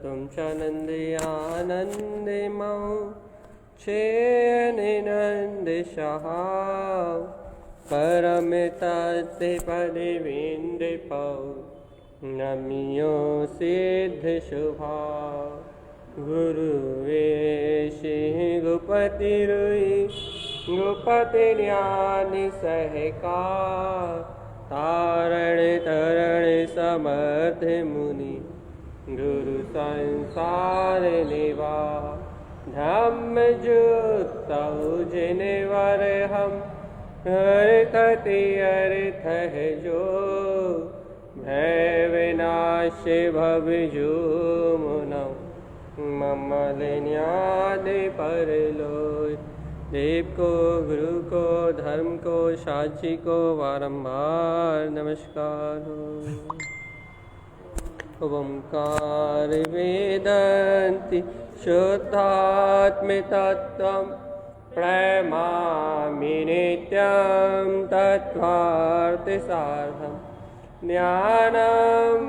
तुम चनंदे आनंदे मऊ चेनिनंद सहाव परम तत्ते पदे विंदे पौ नमियो सिद्ध शुभाव गुरु वेशि गुपति रुई गुपति ज्ञान सहकार तारण तरण समर्थ मुनि गुरु संसार निवा धम्म जुत जिनवर हम हरकति अर्थ है जो भय विनाश भव जो मुनौ ममल न्याद परलोय। देव को, गुरु को, धर्म को, साक्षी को बारंबार नमस्कार हो। ओंकार वेदन्ति शुद्धात्मतत्त्वं प्रणमामि नित्यं तत्त्वार्थसारम् ज्ञानमयं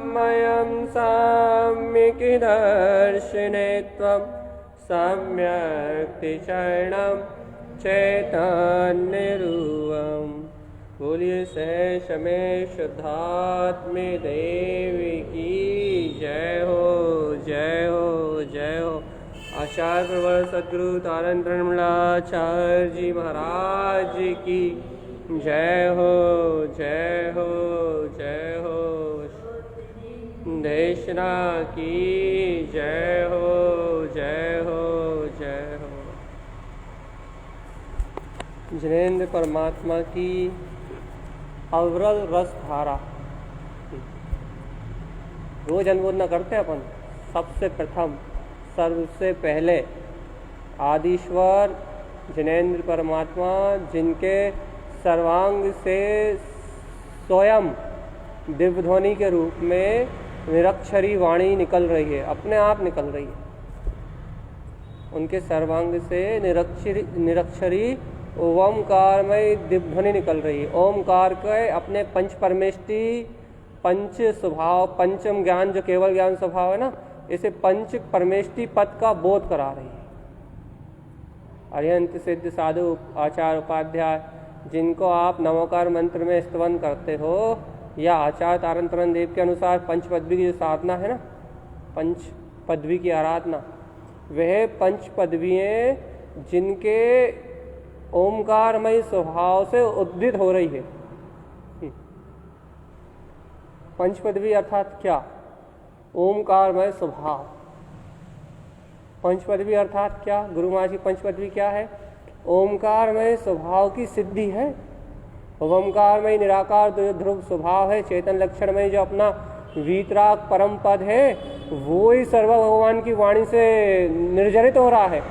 सम्यक् दर्शने त्वं सम्यक् चरणं चैतन्यरूपम्। बोलिए सहज में शुद्धात्मे देवी की जय हो, जय हो, जय हो। आचार्य प्रवर सद्गुरु तारण ब्रह्मणाचार्य जी महाराज की जय हो, जय हो, जय हो। देशना की जय हो, जय हो, जय हो। जिनेंद्र परमात्मा की अविरल रस धारा रोज अनुमोदना करते हैं अपन। सबसे प्रथम सबसे पहले आदिश्वर जिनेंद्र परमात्मा जिनके सर्वांग से स्वयं दिव्य ध्वनि के रूप में निरक्षरी वाणी निकल रही है, अपने आप निकल रही है। उनके सर्वांग से निरक्षरी ओमकारमय दिव्य ध्वनि निकल रही है। ओमकार के अपने पंच परमेष्टि पंच स्वभाव पंचम ज्ञान जो केवल ज्ञान स्वभाव है ना, इसे पंच परमेष्टि पद का बोध करा रही है। अरिहंत सिद्ध साधु आचार्य उपाध्याय जिनको आप नमोकार मंत्र में स्तवन करते हो, या आचार्य तारण तरण देव के अनुसार पंच पदवी की जो साधना है ना, पंच पदवी की आराधना, वह पंच पदवियाँ जिनके ओमकारमय स्वभाव से उद्दित हो रही है। पंच पदवी अर्थात क्या? ओमकारमय स्वभाव। पंच पदवी अर्थात क्या? गुरु महाराज की पंच पदवी क्या है? ओमकारमय स्वभाव की सिद्धि है। ओमकारमय निराकार ध्रुव स्वभाव है, चेतन लक्षणमय जो अपना वीतराग परम पद है, वो ही सर्व भगवान की वाणी से निर्जरित हो रहा है,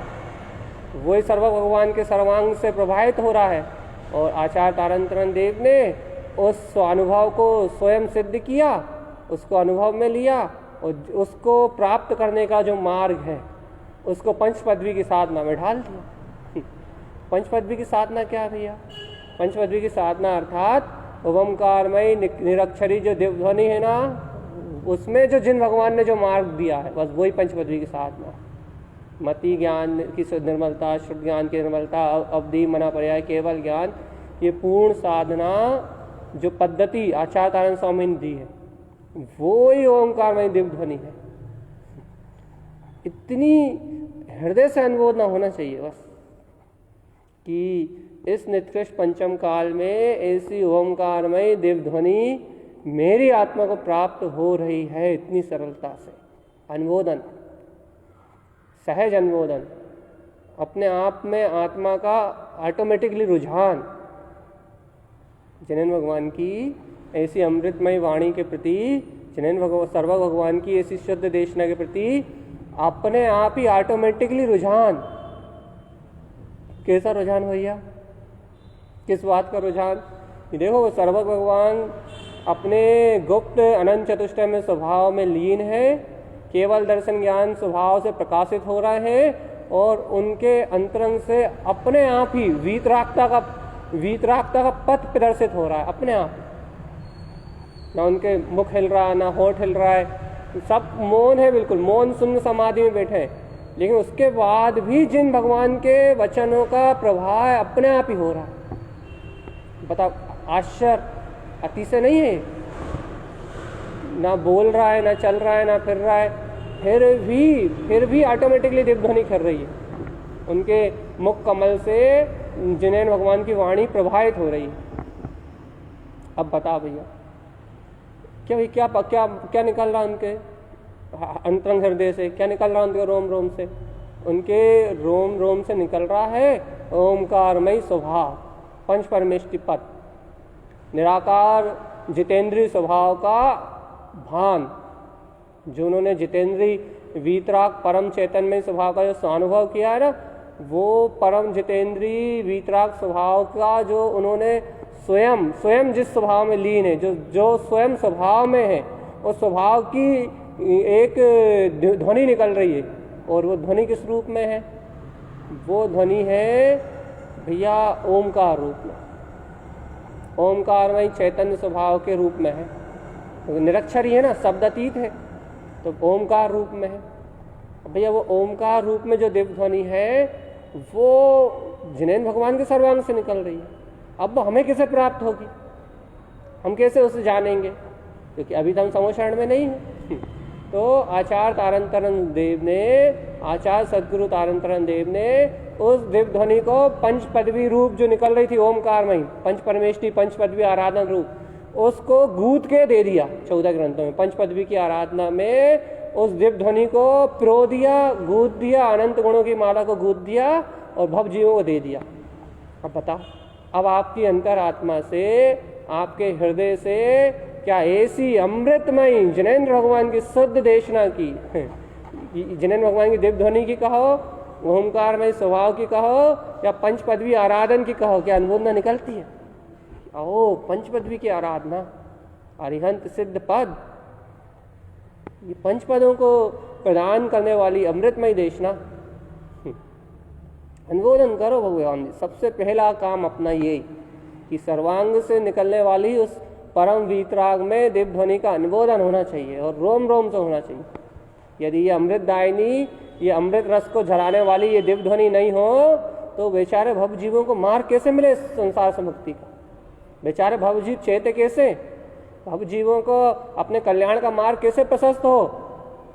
वो ही सर्व भगवान के सर्वांग से प्रभावित हो रहा है। और आचार्य तारण तरण देव ने उस अनुभव को स्वयं सिद्ध किया, उसको अनुभव में लिया और उसको प्राप्त करने का जो मार्ग है उसको पंच पदवी की साधना में ढाल दिया। पंच पदवी की साधना क्या है भैया? पंच पदवी की साधना अर्थात ओमकारमय निरक्षरी जो देवध्वनि है ना, उसमें जो जिन भगवान ने जो मार्ग दिया है, बस वही पंच पदवी की साधना। मति ज्ञान की निर्मलता, शुद्ध ज्ञान की निर्मलता, अवधि मना पर्याय केवल ज्ञान, ये पूर्ण साधना जो पद्धति आचार्य तारण स्वामी ने दी है, वो ही ओंकारमय दिव्य ध्वनि है। इतनी हृदय से अनुमोदना होना चाहिए बस कि इस नित्कृष्ट पंचम काल में ऐसी ओंकारमय दिव्य ध्वनि मेरी आत्मा को प्राप्त हो रही है। इतनी सरलता से अनुमोदन, सहज अनुमोदन, अपने आप में आत्मा का ऑटोमेटिकली रुझान जिनेन्द्र भगवान की ऐसी अमृतमय वाणी के प्रति, जिनेन्द्र सर्व भगवान की ऐसी शुद्ध देशना के प्रति अपने आप ही ऑटोमेटिकली रुझान। कैसा रुझान भैया? किस बात का रुझान? देखो, सर्व भगवान अपने गुप्त अनंत चतुष्टय में स्वभाव में लीन है, केवल दर्शन ज्ञान स्वभाव से प्रकाशित हो रहे हैं और उनके अंतरंग से अपने आप ही वीतरागता का पथ प्रदर्शित हो रहा है अपने आप। ना उनके मुख हिल रहा, ना होठ हिल रहा है, सब मौन है, बिल्कुल मौन शून्य समाधि में बैठे हैं, लेकिन उसके बाद भी जिन भगवान के वचनों का प्रभाव अपने आप ही हो रहा है। बताओ, आश्चर्य अतिशय नहीं है? ना बोल रहा है, ना चल रहा है, ना फिर रहा है, फिर भी ऑटोमेटिकली दिव्य ध्वनि कर रही है। उनके मुख कमल से जिनेन भगवान की वाणी प्रभावित हो रही है। अब बता भैया, क्या क्या क्या क्या निकल रहा उनके अंतरंग हृदय से? क्या निकल रहा उनके रोम रोम से? उनके रोम रोम से निकल रहा है ओमकारमयी स्वभाव, पंच परमेष्टि पद, निराकार जितेंद्रीय स्वभाव का भान। जो उन्होंने जितेंद्रीय वीतराग परम चैतन्यमय स्वभाव का जो अनुभव किया है ना, वो परम जितेंद्रीय वीतराग स्वभाव का जो उन्होंने स्वयं जिस स्वभाव में लीन है, जो स्वयं स्वभाव में है, उस स्वभाव की एक ध्वनि निकल रही है। और वो ध्वनि किस रूप में है? वो ध्वनि है भैया ओमकार रूप में, ओमकारमय चैतन्य स्वभाव के रूप में है। तो निरक्षरी है ना, शब्द अतीत है, तो ओमकार रूप में है। भैया वो ओमकार रूप में जो दिव्य ध्वनि है वो जिनेन भगवान के सर्वांग से निकल रही है। अब हमें कैसे प्राप्त होगी? हम कैसे उसे जानेंगे? क्योंकि अभी तो हम समोशरण में नहीं हैं। तो आचार्य तारंतरन देव ने, आचार्य सदगुरु तारंतरन देव ने उस दिव्य ध्वनि को पंच पदवी रूप जो निकल रही थी ओमकारमयी, पंच परमेष्टि पंच पदवी आराधना रूप, उसको गूंथ के दे दिया 14 ग्रंथों में। पंच पदवी की आराधना में उस दिव्य ध्वनि को पिरो दिया, गूंथ दिया, अनंत गुणों की माला को गूंथ दिया और भव जीवों को दे दिया। अब बताओ, अब आपकी अंतरात्मा से, आपके हृदय से क्या ऐसी अमृतमयी जिनेंद्र भगवान की शुद्ध देशना की, जिनेंद्र भगवान की दिव्य ध्वनि की कहो, ओमकारमय स्वभाव की कहो, या पंच पदवी आराधन की कहो, क्या अनुमोदना निकलती है? ओ पंच पदवी की आराधना, अरिहंत सिद्ध पद, ये पंच पदों को प्रदान करने वाली अमृतमय देशना, अनुमोदन करो भगवान। सबसे पहला काम अपना ये कि सर्वांग से निकलने वाली उस परम वीतराग में दिव्य ध्वनि का अनुमोदन होना चाहिए और रोम रोम से होना चाहिए। यदि ये अमृतदायिनी, ये अमृत रस को झलाने वाली ये दिव्य ध्वनि नहीं हो तो बेचारे भव जीवों को मार्ग कैसे मिले संसार से मुक्ति का? बेचारे भवजीव चेते कैसे? भव जीवों को अपने कल्याण का मार्ग कैसे प्रशस्त हो?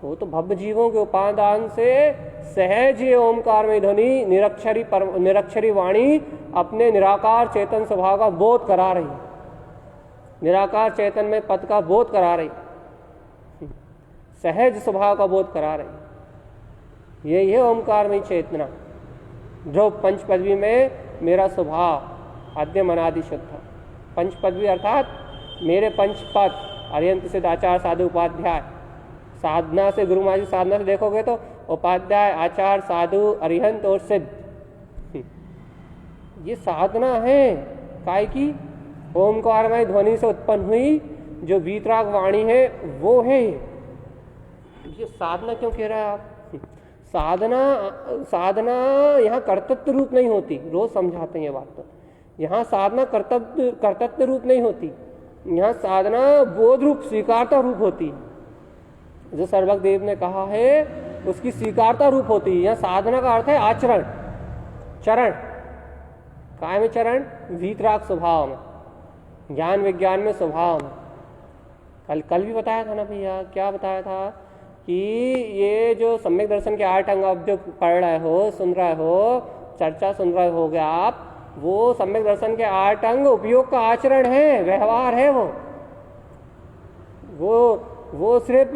वो तो भव जीवों के उपादान से सहज ये ओमकार में ध्वनि निरक्षरी वाणी अपने निराकार चेतन स्वभाव का बोध करा रही है, निराकार चैतन में पद का बोध करा रही, सहज स्वभाव का बोध करा रही। यही है ओमकार में चेतना, जो पंच पदवी में मेरा स्वभाव आद्य मनादि शुद्ध। पंच पदवी अर्थात मेरे पंच पद, अरिहंत सिद्ध आचार्य साधु उपाध्याय। साधना से, गुरु महाराज साधना से देखोगे तो उपाध्याय, आचार्य, साधु, अरिहंत और सिद्ध, ये साधना है काय की? ओमकारमय ध्वनि से उत्पन्न हुई जो वीतराग वाणी है वो है। ये साधना क्यों कह रहा है आप? साधना यहाँ कर्तव्य रूप नहीं होती, रोज समझाते हैं ये बात। तो यहाँ साधना कर्तव्य रूप नहीं होती, यहाँ साधना बोध रूप, स्वीकारता रूप होती। जो सर्वज्ञ देव ने कहा है उसकी स्वीकारता रूप होती है। यहाँ साधना का अर्थ है आचरण, चरण। काय में चरण? वीतराग स्वभाव में, ज्ञान विज्ञान में, स्वभाव में। कल भी बताया था ना भैया, क्या बताया था कि ये जो सम्यक दर्शन के 8 अंग आप जो पढ़ रहे हो, सुन रहे हो, चर्चा सुन रहे हो गए आप, वो सम्यक दर्शन के 8 अंग उपयोग का आचरण है, व्यवहार है। वो सिर्फ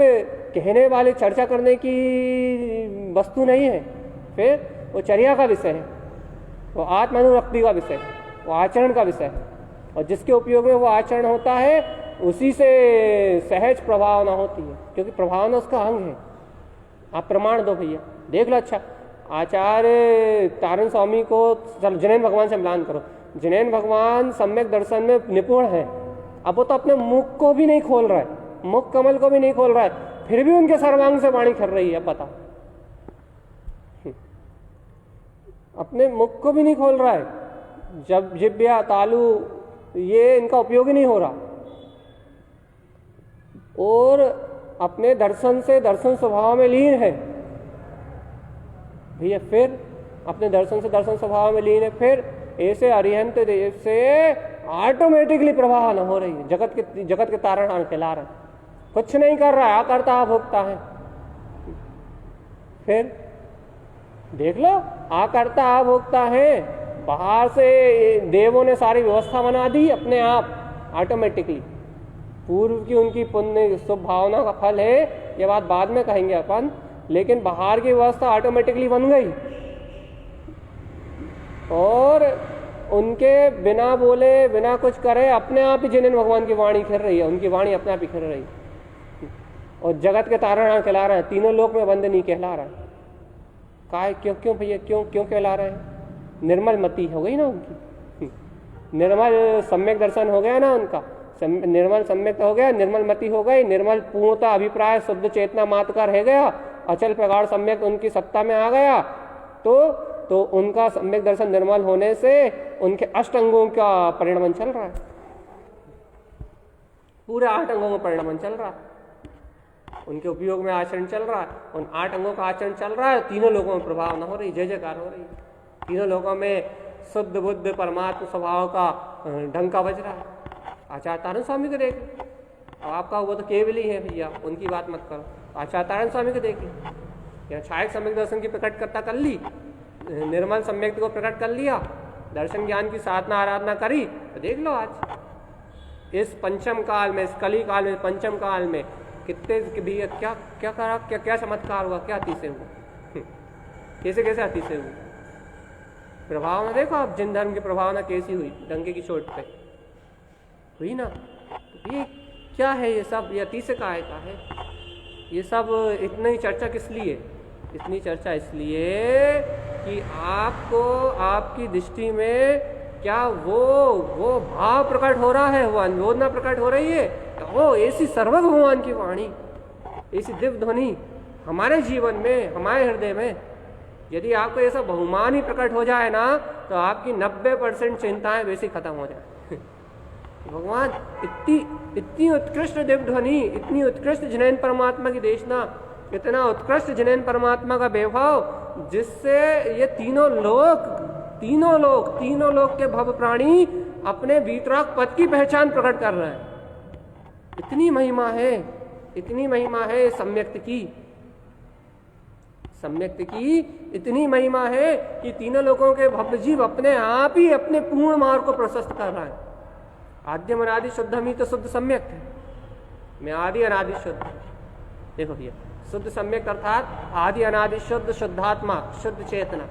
कहने वाले, चर्चा करने की वस्तु नहीं है, फिर वो चर्या का विषय है, वो आत्मानुरक्ति का विषय है, वो आचरण का विषय है। और जिसके उपयोग में वो आचरण होता है उसी से सहज प्रभावना होती है, क्योंकि प्रभावना उसका अंग है। आप प्रमाण दो भैया, देख लो। अच्छा, आचार्य तारण स्वामी को जिनेन भगवान से मिलान करो। जिनेन भगवान सम्यक दर्शन में निपुण है, अब वो तो अपने मुख को भी नहीं खोल रहा है, मुख कमल को भी नहीं खोल रहा है, फिर भी उनके सर्वांग से वाणी कर रही है। बताओ, अपने मुख को भी नहीं खोल रहा है, जब जिब्या, तालु, ये इनका उपयोग ही नहीं हो रहा, और अपने दर्शन से दर्शन स्वभाव में लीन है भैया, फिर अपने दर्शन से दर्शन स्वभाव में लीन है, फिर ऐसे अरिहंत देव से ऑटोमेटिकली प्रवाह न हो रही है, जगत के तारण खिला रहा है, कुछ नहीं कर रहा है, आकर्ता भोक्ता है। फिर देख लो, आकर्ता भोक्ता है, बाहर से देवों ने सारी व्यवस्था बना दी अपने आप ऑटोमेटिकली, पूर्व की उनकी पुण्य शुभ भावना का फल है, ये बात बाद में कहेंगे अपन, लेकिन बाहर की व्यवस्था ऑटोमेटिकली बन गई और उनके बिना बोले बिना कुछ करे अपने आप ही जिन्हें भगवान की वाणी खिल रही है, उनकी वाणी अपने आप ही खिल रही है और जगत के तारण कहला रहे हैं, तीनों लोक में बंद नहीं कहला रहा है। काय क्यों भैया, क्यों कहला रहे हैं? निर्मल मति हो गई ना उनकी, निर्मल सम्यक दर्शन हो गया ना उनका, निर्मल सम्यक हो गया, निर्मल मति हो गई, निर्मल पूर्णता अभिप्राय शुद्ध चेतना मात्र का रह गया, अचल प्रगाढ़ सम्यक उनकी सत्ता में आ गया, तो उनका सम्यक दर्शन निर्मल होने से उनके अष्ट अंगों का परिणमन चल रहा है, पूरे 8 अंगों का परिणमन चल रहा है, उनके उपयोग में आचरण चल रहा है, उन 8 अंगों का आचरण चल रहा है, तीनों लोगों में प्रभाव न हो रही, जय जयकार हो रही है, तीनों लोगों में शुद्ध बुद्ध परमात्मा स्वभाव का डंका बज रहा है। आचार्य तारण स्वामी को देख, अब आपका वो तो केवल ही है भैया, उनकी बात मत करो, आचार्य तारण स्वामी को देखिए, यहाँ छायक सम्यक दर्शन की प्रकटकर्ता कर ली, निर्मल सम्यक को प्रकट कर लिया, दर्शन ज्ञान की साधना आराधना करी, तो देख लो आज इस पंचम काल में, इस कली काल में, पंचम काल में कितने भी क्या चमत्कार हुआ, क्या अतिशय हुआ, कैसे अतिशय हुआ, प्रभाव में देखो आप, जिन धर्म की प्रभावना कैसी हुई, डंके की चोट पे हुई ना। तो ये क्या है, ये सब ये अतिशय का है, ये सब इतनी चर्चा किस लिए? इतनी चर्चा इसलिए कि आपको आपकी दृष्टि में क्या वो भाव प्रकट हो रहा है, वो अनुमोदना प्रकट हो रही है, ओ ऐसी सर्व भगवान की वाणी, ऐसी दिव्य ध्वनि हमारे जीवन में, हमारे हृदय में यदि आपको ऐसा बहुमान ही प्रकट हो जाए ना, तो आपकी 90% चिंताएं वैसे खत्म हो जाए। भगवान इतनी उत्कृष्ट दिव्य ध्वनि, इतनी उत्कृष्ट जिनैन परमात्मा की देशना, इतना उत्कृष्ट जिनैन परमात्मा का वैभव, जिससे ये तीनों लोक के भव प्राणी अपने वीतराग पद की पहचान प्रकट कर रहे हैं। इतनी महिमा है सम्यक्त की इतनी महिमा है कि तीनों लोगों के भव्य जीव अपने आप ही अपने पूर्ण मार्ग को प्रशस्त कर रहा है। आद्यम अनादि शुद्ध ही तो शुद्ध सम्यक है, मैं आदि अनादि शुद्ध। देखो भैया, शुद्ध सम्यक अर्थात आदि अनादि शुद्ध, शुद्धात्मा, शुद्ध चेतना।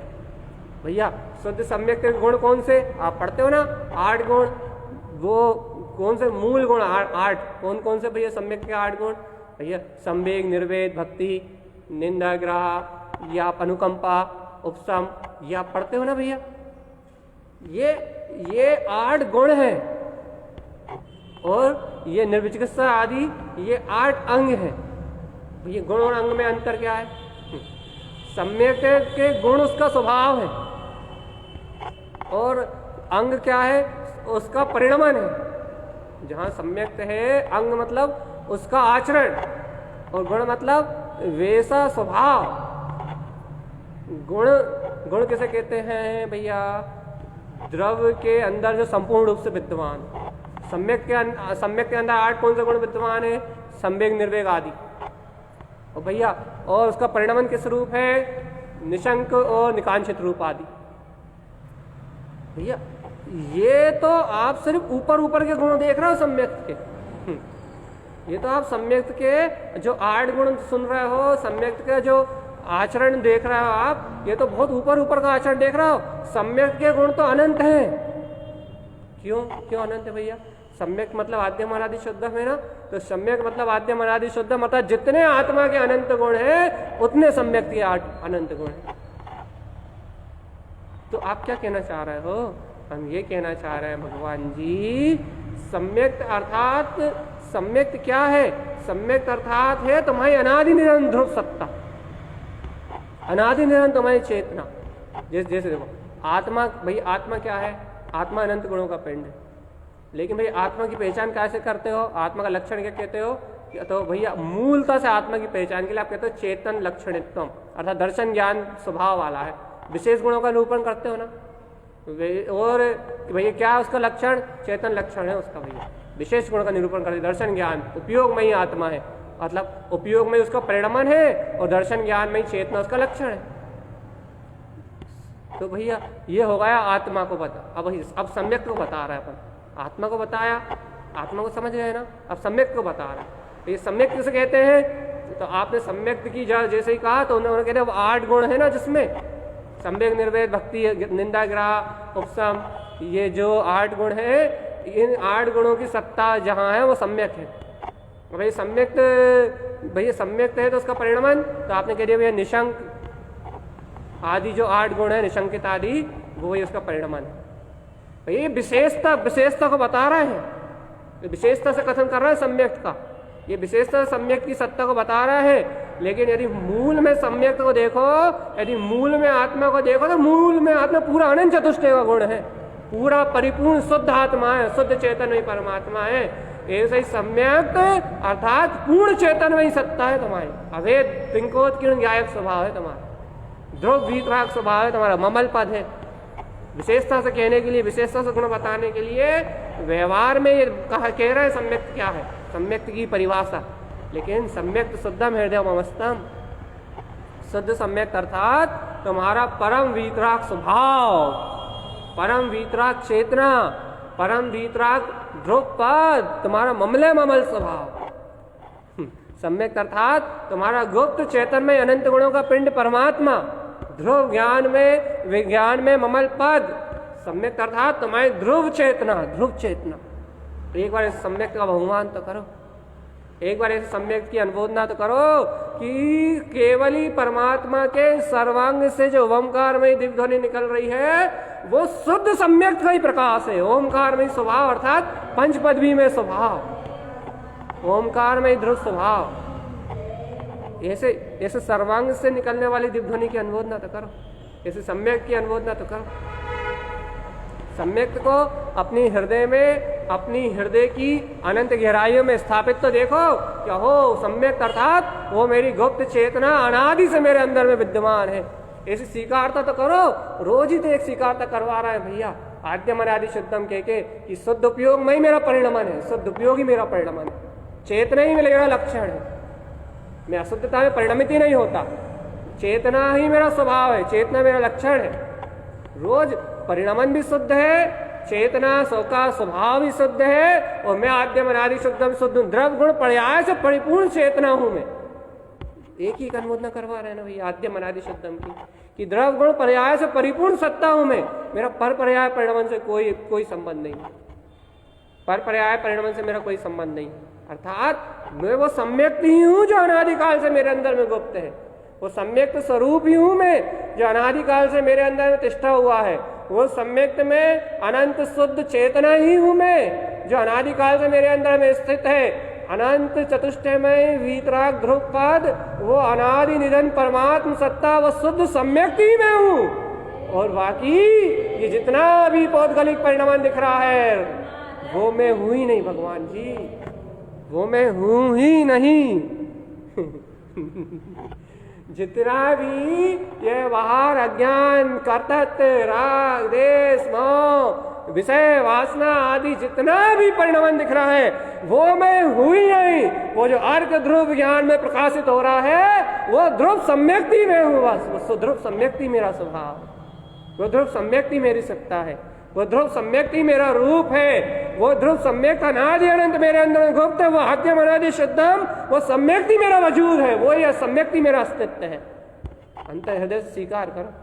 भैया शुद्ध सम्यक के गुण कौन से आप पढ़ते हो ना, 8 गुण, वो कौन से मूल गुण 8 कौन से भैया सम्यक के 8 गुण? भैया संवेग, निर्वेद, भक्ति, निंदा, ग्रह या अनुकंपा, उपशम, ये आप पढ़ते हो ना भैया। ये 8 गुण हैं और ये निर्विचिकित्सा आदि ये 8 अंग हैं। ये गुण और अंग में अंतर क्या है? सम्यक के गुण उसका स्वभाव है और अंग क्या है? उसका परिणमन है। जहाँ सम्यक है, अंग मतलब उसका आचरण और गुण मतलब वैसा स्वभाव। गुण किसे कहते हैं भैया? द्रव्य के अंदर जो संपूर्ण रूप से विद्यमान। सम्यक के अंदर 8 कौन से गुण विद्यमान है? संवेग, निर्वेग आदि। और भैया और उसका परिणमन किस रूप है? निशंक और निकांक्षित रूप आदि। भैया ये तो आप सिर्फ ऊपर के गुण देख रहे हो सम्यक के। ये तो आप सम्यक के जो 8 गुण सुन रहे हो, सम्यक के जो आचरण देख रहे हो आप, ये तो बहुत ऊपर का आचरण देख रहे हो। सम्यक के गुण तो अनंत हैं। क्यों अनंत है भैया? सम्यक मतलब आद्यम अनादि शुद्ध है ना, तो सम्यक मतलब आद्यम अनादि शुद्ध मतलब जितने आत्मा के अनंत गुण हैं उतने सम्यक के अनंत गुण हैं। तो आप क्या कहना चाह रहे हो? हम ये कहना चाह रहे हैं भगवान जी, सम्यक अर्थात सम्यक क्या है? सम्यक अर्थात है तुम्हारी अनादि निरंतर ध्रुव सत्ता, अनादि निरंतर तुम्हारी चेतना। जैसे देखो आत्मा, भाई आत्मा क्या है? आत्मा अनंत गुणों का पिंड है। लेकिन भाई आत्मा की पहचान कैसे करते हो? आत्मा का लक्षण क्या कहते हो? तो भैया मूलता से आत्मा की पहचान के लिए आप कहते हो चेतन लक्षणित्वम, अर्थात दर्शन ज्ञान स्वभाव वाला है। विशेष गुणों का निरूपण करते हो ना, और भैया क्या है उसका लक्षण, चेतन लक्षण है उसका भैया। विशेष गुण का निरूपण करते दर्शन ज्ञान उपयोगमयी आत्मा है, मतलब उपयोग में उसका परिणमन है और दर्शन ज्ञान में चेतना उसका लक्षण है। तो भैया ये हो गया आत्मा को बता। अब सम्यक को बता रहा है अपन, आत्मा को बताया, आत्मा को समझ गए ना, अब सम्यक को बता रहा है। ये सम्यक किसे कहते हैं, तो आपने सम्यक की जैसे ही कहा तो उन्होंने कहते हैं 8 गुण है ना, जिसमें सम्यक, निर्वेद, भक्ति, निंदा, ग्रह, उपशम, ये जो 8 गुण है, इन 8 गुणों की सत्ता जहाँ है वो सम्यक है। भाई सम्यक, भैया सम्यक है तो उसका परिणमन, तो आपने कह दिया भैया निशंक आदि जो 8 गुण है, निशंकित आदि, वो ही उसका परिणमन है। भैया विशेषता को बता रहा है, विशेषता से कथन कर रहा है सम्यक का, ये विशेषता सम्यक की सत्ता को बता रहा है। लेकिन यदि मूल में सम्यक को देखो, यदि मूल में आत्मा को देखो, तो मूल में आत्मा पूरा अनंत चतुष्टय का गुण है, पूरा परिपूर्ण शुद्ध आत्मा है, शुद्ध चेतन में परमात्मा है। ऐसे ही सम्यक अर्थात पूर्ण चेतन में ही सत्ता है तुम्हारी, अभेद पिंकोत्कीर्ण ज्ञायक स्वभाव है तुम्हारा, ध्रुव वीतराग स्वभाव है तुम्हारा, ममल पद है। विशेषता से कहने के लिए, विशेषता से गुण बताने के लिए व्यवहार में ये कह रहे हैं सम्यक क्या है, सम्यक की परिभाषा। लेकिन सम्यक शुद्धम हृदय ममस्तम, शुद्ध सम्यक अर्थात तुम्हारा परम वीतराग स्वभाव, परम वीतराग चेतना, परम वीतराग ध्रुव पद, तुम्हारा ममले ममल स्वभाव। सम्यक अर्थात तुम्हारा गुप्त चेतन में अनंत गुणों का पिंड परमात्मा, ध्रुव ज्ञान में, विज्ञान में ममल पद। सम्यक अर्थात तुम्हारी ध्रुव चेतना, ध्रुव चेतना। एक बार इस सम्यक का बहुमान तो करो, एक बार इस सम्यक की अनुमोदना तो करो कि केवल ही परमात्मा के सर्वांग से जो ओमकार में दिव्य ध्वनि निकल रही है वो शुद्ध सम्यक का ही प्रकाश है। ओमकार में स्वभाव अर्थात पंचपदवी में स्वभाव, ओमकार में ध्रुव स्वभाव, ऐसे ऐसे सर्वांग से निकलने वाली दिव्य ध्वनि की अनुमोदना तो करो, ऐसे सम्यक की अनुमोदना तो करो। सम्यक को अपनी हृदय में, अपनी हृदय की अनंत गहराइयों में स्थापित तो देखो, क्या हो सम्यक अर्थात वो मेरी गुप्त चेतना अनादि से मेरे अंदर में विद्यमान है, ऐसी स्वीकारता तो करो। रोज ही तो एक स्वीकारता करवा रहा है भैया, आद्यम अनादि शुद्धम कह के कि शुद्ध उपयोग में ही मेरा परिणमन है, शुद्ध उपयोग ही मेरा परिणमन है, चेतना ही मेरा लक्षण है, मैं अशुद्धता में परिणमित ही नहीं होता, चेतना ही मेरा स्वभाव है, चेतना मेरा लक्षण है। रोज परिणमन भी शुद्ध है, चेतना का स्वभाव भी शुद्ध है, और मैं आद्यम अनादि शुद्धम शुद्ध द्रव गुण पर्याय से परिपूर्ण चेतना हूं मैं। एक ही अनुमोदना करवा रहे हैं ना भैया आद्यम अनादि शुद्धम की, कि द्रव गुण पर्याय से परिपूर्ण सत्ता हूं मैं, मेरा पर पर्याय परिणमन से कोई संबंध नहीं, पर पर्याय परिणमन से मेरा कोई संबंध नहीं, अर्थात मैं वो सम्यक ही हूं जो अनादिकाल से मेरे अंदर में गुप्त है, वो सम्यक्त स्वरूप ही हूं मैं जो अनादिकाल से मेरे अंदर में तिष्ठा हुआ है, वो सम्यक्त में अनंत शुद्ध चेतना ही हूं मैं जो अनादिकाल से मेरे अंदर में स्थित है, अनंत चतुष्टयमय वीतराग ध्रुव पद, वो अनादि निधन परमात्म सत्ता, वो शुद्ध सम्यक्त ही मैं हूं। और बाकी ये जितना भी पौद्गलिक परिणमन दिख रहा है वो मैं हूं ही नहीं भगवान जी, वो मैं हूं ही नहीं। जितना भी ये बाहर अज्ञान, कर्तृत्व, राग, देश, मोह, विषय, वासना आदि जितना भी परिणमन दिख रहा है वो मैं हूं ही नहीं। वो जो अर्क ध्रुव ज्ञान में प्रकाशित हो रहा है वो ध्रुव सम्यक्ति में हूं, बस वो ध्रुव सम्यक्ति मेरा स्वभाव, वो ध्रुव सम्यक्ति मेरी सत्ता है, वो ध्रुव सम्यक्ति मेरा रूप है, वो ध्रुव सम्यक अनादि अनंत मेरे अंदर गुप्त है, वो आद्यम अनादि शुद्धम, वो सम्यक्ति मेरा वजूद है, वो यह सम्यक्ति मेरा अस्तित्व है। अंतर हृदय से स्वीकार करो,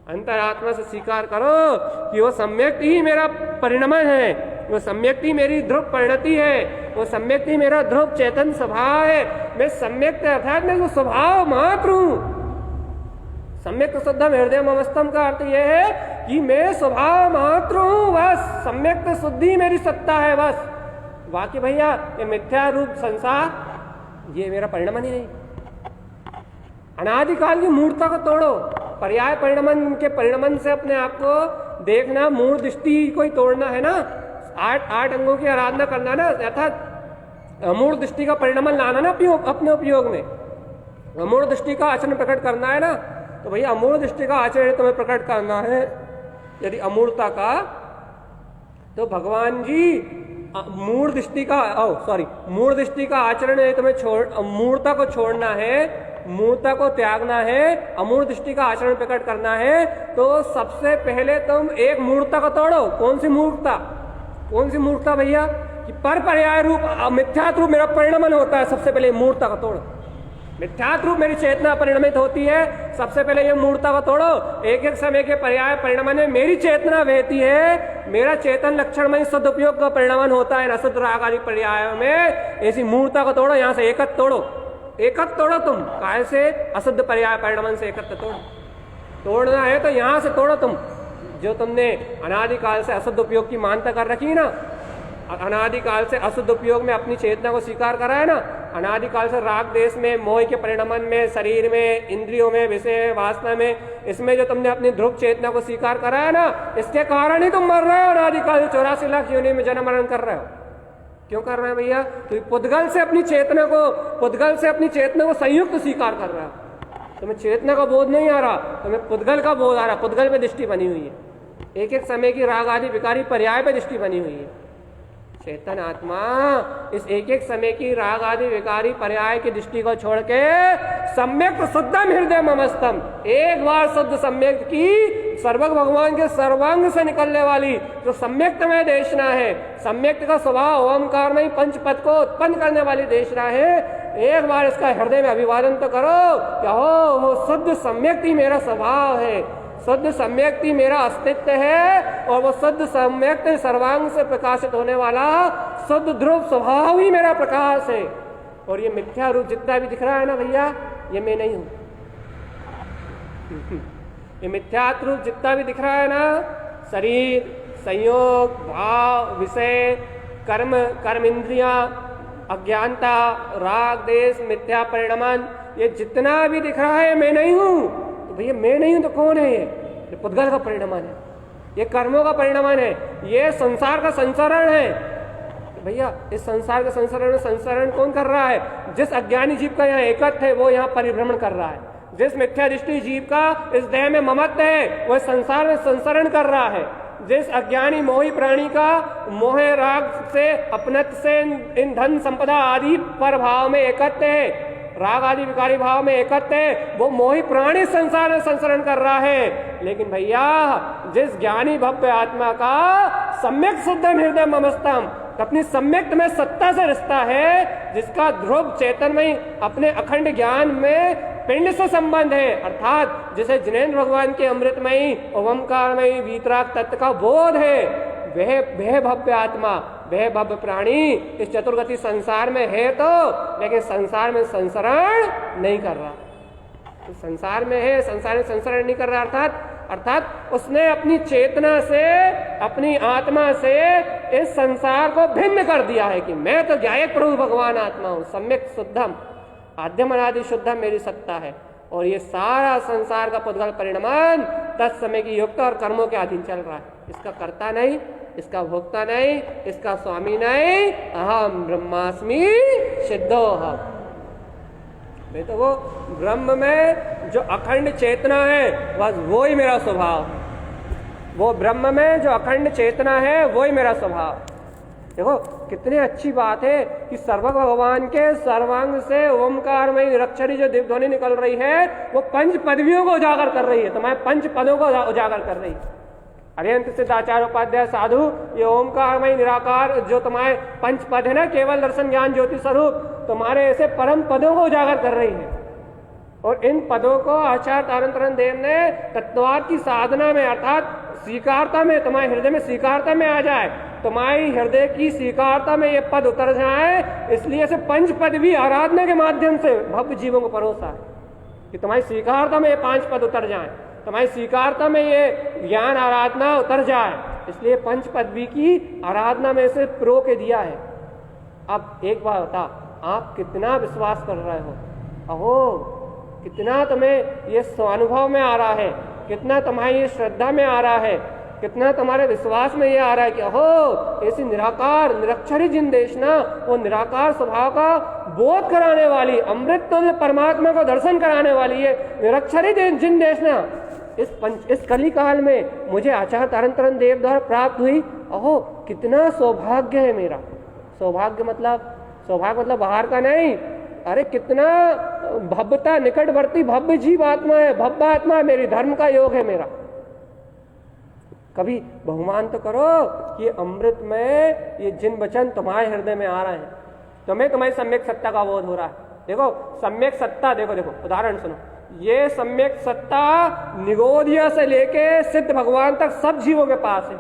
अंतरात्मा से स्वीकार करो कि वो सम्यक्ति ही मेरा परिणमन है, वो सम्यक्ति मेरी ध्रुव परिणति है, वो सम्यक्ति मेरा ध्रुव चेतन स्वभाव है। मैं सम्यक्त अर्थात मैं वो स्वभाव मात्र हूं। सम्यक्त शुद्धम हृदय ममस्तम का अर्थ यह है कि मैं स्वभाव मात्र हूं, बस सम्यक्त शुद्धि मेरी सत्ता है बस। बाकी भैया ये मिथ्या रूप संसार ये मेरा परिणमन ही नहीं। अनादिकाल की मूर्ता को तोड़ो, पर्याय परिणमन के परिणमन से अपने आप को देखना, मूल दृष्टि को ही तोड़ना है ना, आठ अंगों की आराधना करना ना, अर्थात अमूढ़ दृष्टि का परिणाम लाना ना अपने उपयोग में। अमूढ़ दृष्टि का आचरण प्रकट करना है ना, तो भैया अमूढ़ दृष्टि का आचरण तुम्हें प्रकट करना है। यदि अमूढ़ता का, तो भगवान जी मूढ़ दृष्टि का मूढ़ दृष्टि का आचरण है, तुम्हें मूढ़ता को छोड़ना है, मूढ़ता को त्यागना है, अमूढ़ दृष्टि का आचरण प्रकट करना है। तो सबसे पहले तुम एक मूढ़ता को तोड़ो। कौन सी मूढ़ता? कौन सी मूढ़ता भैया? कि पर पर्याय रूप मिथ्यात्व रूप मेरा परिणमन होता है। सबसे पहले मूढ़ता को तोड़ो। मिथ्यात्व रूप मेरी चेतना परिणमित होती है, सबसे पहले ये मूढ़ता को तोड़ो। एक एक समय के पर्याय परिणमन में मेरी चेतना बहती है, मेरा चेतन लक्षण में शुद्ध उपयोग का परिणमन होता है अशुद्ध राग आदि पर्यायों में। ऐसी मूढ़ता को तोड़ो। यहाँ से एकत्व तोड़ो, एकत्व तोड़ो। तुम काय से? अशुद्ध पर्याय परिणमन से एकत्व तोड़ो। तोड़ना है तो यहाँ से तोड़ो। तुम जो तुमने अनादिकाल से अशुद्ध उपयोग की मान्यता कर रखी है ना, अनादिकाल से अशुद्ध उपयोग में अपनी चेतना को स्वीकार करा है ना, अनादिकाल से राग देश में, मोह के परिणमन में, शरीर में, इंद्रियों में, विषय वासना में, इसमें जो तुमने अपनी ध्रुव चेतना को स्वीकार करा है ना, इसके कारण ही तुम मर रहे हो। अनादिकाल 84 लाख योनि में जन्म मरण कर रहे हो। क्यों कर रहे हैं भैया? तो पुद्गल से अपनी चेतना को संयुक्त स्वीकार कर रहा है। तुम्हें चेतना का बोध नहीं आ रहा, तुम्हें पुद्गल का बोध आ रहा। पुद्गल पे दृष्टि बनी हुई है, एक एक समय की राग आदि विकारी पर्याय पे दृष्टि बनी हुई है। चेतन आत्मा इस एक एक समय की राग आदि विकारी पर्याय की दृष्टि को छोड़ के सम्यक शुद्धम हृदय ममस्तम, एक बार शुद्ध सम्यक की सर्वज्ञ भगवान के सर्वांग से निकलने वाली जो सम्यक्त में देशना है, सम्यक्त का स्वभाव ओमकार में पंच पद को उत्पन्न करने वाली देशना है, एक बार इसका हृदय में अभिवादन तो करो। क्या हो? वो शुद्ध सम्यक्त ही मेरा स्वभाव है, शुद्ध सम्यक्त ही मेरा अस्तित्व है, और वो शुद्ध सम्यक्त सर्वांग से प्रकाशित होने वाला शुद्ध ध्रुव स्वभाव ही मेरा प्रकाश है। और ये मिथ्या रूप जितना भी दिख रहा है ना भैया, ये मैं नहीं हूं। ये मिथ्या रूप जितना भी दिख रहा है ना, शरीर, संयोग, भाव, विषय, कर्म इंद्रियां, अज्ञानता, राग देश, मिथ्या परिणमन, ये जितना भी दिख रहा है मैं नहीं हूं। तो भैया मैं नहीं हूं तो कौन है? ये पुद्गल का परिणमन है, ये कर्मों का परिणमन है, ये संसार का संसरण है। तो भैया इस संसार का संसरण कौन कर रहा है? जिस अज्ञानी जीव का यहाँ एकत्व है वो यहाँ परिभ्रमण कर रहा है। जिस मिथ्या दृष्टि जीव का इस देह में ममत्व है वह संसार में संसरण कर रहा है। जिस अज्ञानी मोही प्राणी का मोह राग से, अपनत्व से, इन धन संपदा आदि पर भाव में एकत्व है, राग आदि विकारी भाव में एकत्व है, वो मोही प्राणी संसार में संसरण कर रहा है। लेकिन भैया जिस ज्ञानी भव्य आत्मा का सम्यक शुद्धम हृदय ममस्तम, अपनी सम्यक में सत्ता से रिश्ता है, जिसका ध्रुव चेतन में अपने अखंड ज्ञान में पिंड से संबंध है, अर्थात जिसे जिनेन्द्र भगवान के अमृतमयी ओमकारमयी वीतराग तत्व का बोध है, वह भव्य आत्मा, वह भव्य प्राणी इस चतुर्गति संसार में है तो, लेकिन संसार में संसरण नहीं कर रहा। तो संसार में है, संसार में संसरण नहीं कर रहा, अर्थात उसने अपनी चेतना से, अपनी आत्मा से इस संसार को भिन्न कर दिया है कि मैं तो ज्ञायक प्रभु भगवान आत्मा हूं, सम्यक शुद्धम आद्यम अनादि शुद्धम मेरी सत्ता है। और ये सारा संसार का पुद्गल परिणमन तत्समय की योग्यता और कर्मों के अधीन चल रहा है। इसका कर्ता नहीं, इसका भोक्ता नहीं, इसका स्वामी नहीं। अहम ब्रह्मास्मि सिद्धोहम। मैं तो वो ब्रह्म में जो अखंड चेतना है बस वो ही मेरा स्वभाव है। वो ब्रह्म में जो अखंड चेतना है वो ही मेरा स्वभाव। देखो कितनी अच्छी बात है कि सर्वज्ञ भगवान के सर्वांग से ओमकार में निरक्षरी जो दिव्य ध्वनि निकल रही है वो पंच पदवियों को उजागर कर रही है, तुम्हारे पंच पदों को उजागर कर रही है। अरिहंत सिद्धाचार्य उपाध्याय साधु ये ओमकारमय निराकार जो तुम्हारे पंच पद है ना, केवल दर्शन ज्ञान ज्योति स्वरूप, तुम्हारे ऐसे परम पदों को उजागर कर रही है। और इन पदों को आचार्य तारतरन देव ने तत्वाद की साधना में, अर्थात स्वीकारता में, तुम्हारे हृदय में स्वीकारता में आ जाए, तुम्हारी हृदय की स्वीकारता में ये पद उतर जाए, इसलिए से पंच पद भी आराधना के माध्यम से भव्य जीवों को परोसा है कि तुम्हारी स्वीकारता में ये 5 पद उतर जाए, तुम्हारी स्वीकारता में ये ज्ञान आराधना उतर जाए, इसलिए पंच पदवी की आराधना में से प्रो के दिया है। अब एक बात बता, आप कितना विश्वास कर रहे हो? अहो कितना तुम्हें ये स्वानुभव में आ रहा है, कितना तुम्हारी ये श्रद्धा में आ रहा है कितना तुम्हारे विश्वास में ये आ रहा है कि हो ऐसी निराकार निरक्षरी जिन देशना, वो निराकार स्वभाव का बोध कराने वाली, अमृत परमात्मा को दर्शन कराने वाली है निरक्षरी जिन देशना इस कली काल में मुझे आचार्य तारण तारण देव द्वारा प्राप्त हुई। अहो कितना सौभाग्य है मेरा। सौभाग्य मतलब बाहर का नहीं, अरे कितना भव्यता निकटवर्ती भव्य जीव आत्मा है, भव्य आत्मा है मेरी, धर्म का योग है मेरा। कभी बहुमान तो करो कि अमृत में ये जिन वचन तुम्हारे हृदय में आ रहे हैं, तुम्हारी सम्यक सत्ता का बोध हो रहा है। देखो सम्यक सत्ता, देखो उदाहरण सुनो, ये सम्यक सत्ता निगोध्य से लेके सिद्ध भगवान तक सब जीवों के पास है।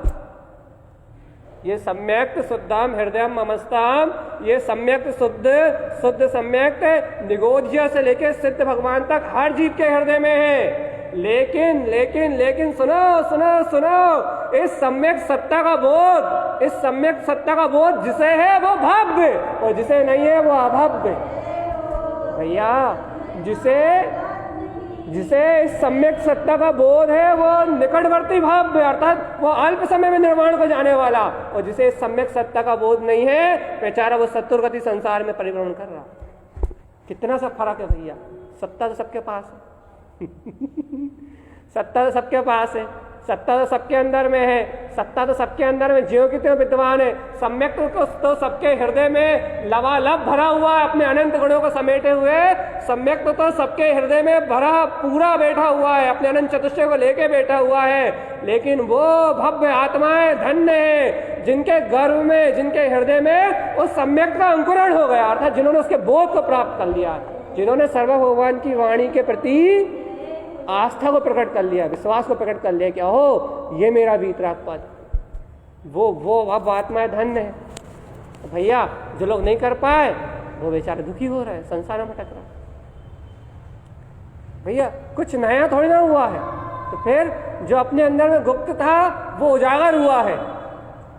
ये सम्यक शुद्धम हृदयम ममस्ताम, ये सम्यक शुद्ध सम्यक निगोध्य से लेके सिद्ध भगवान तक हर जीव के हृदय में है। लेकिन सुनो, इस सम्यक सत्ता का बोध जिसे है वो भव्य और जिसे नहीं है वो अभव्य। भैया जिसे इस सम्यक सत्ता का बोध है वो निकटवर्ती भव्य, अर्थात वो अल्प समय में निर्वाण को जाने वाला, और जिसे इस सम्यक सत्ता का बोध नहीं है बेचारा वो सत्तुरगति संसार में परिभ्रमण कर रहा। कितना सा फर्क है भैया। सत्ता तो सबके पास है सत्ता तो सबके पास है, सत्ता तो सबके अंदर में है, सत्ता तो सबके अंदर में ज्यों की त्यों विद्वान है। सम्यक तो सबके हृदय में लबालब भरा हुआ है, अपने अनंत गुणों को समेटे हुए सम्यक तो सबके हृदय में भरा पूरा बैठा हुआ है, अपने अनंत चतुष्टय को लेके बैठा हुआ है। लेकिन वो भव्य आत्माएं धन्य है जिनके गर्भ में, जिनके हृदय में उस सम्यक का अंकुरण हो गया, अर्थात जिन्होंने उसके बोध को प्राप्त कर लिया, जिन्होंने सर्व भगवान की वाणी के प्रति आस्था को प्रकट कर लिया, विश्वास को प्रकट कर लिया कि ओहो ये मेरा वीतराग पद, वो अब आत्माएं धन्य है। भैया जो लोग नहीं कर पाए वो बेचारे दुखी हो रहे हैं, संसार में भटक रहा है। भैया कुछ नया थोड़ी ना हुआ है, तो फिर जो अपने अंदर में गुप्त था वो उजागर हुआ है।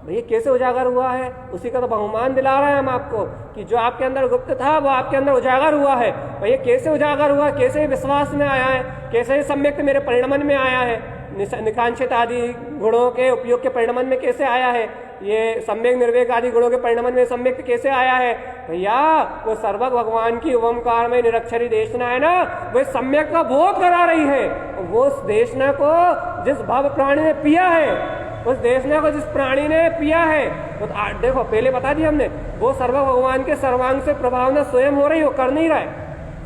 भैया कैसे उजागर हुआ है, उसी का तो बहुमान दिला रहे हैं हम आपको कि जो आपके अंदर गुप्त था वो आपके अंदर उजागर हुआ है। भैया कैसे उजागर हुआ, कैसे विश्वास में आया है, कैसे सम्यक मेरे परिणमन में आया है, निकांक्षित आदि गुणों के उपयोग के परिणमन में कैसे आया है, ये सम्यक निर्वेक आदि गुणों के परिणमन में सम्यक कैसे आया है। भैया वो सर्वज्ञ भगवान की ओमकार में निरक्षरी देशना है ना, वो सम्यक का बोध करा रही है। वो उस देशना को जिस भव प्राणी ने पिया है, उस देशना को जिस प्राणी ने पिया है, वो तो देखो पहले बता दिया हमने, वो सर्व भगवान के सर्वांग से प्रभावना स्वयं हो रही है, वो कर नहीं रहा है।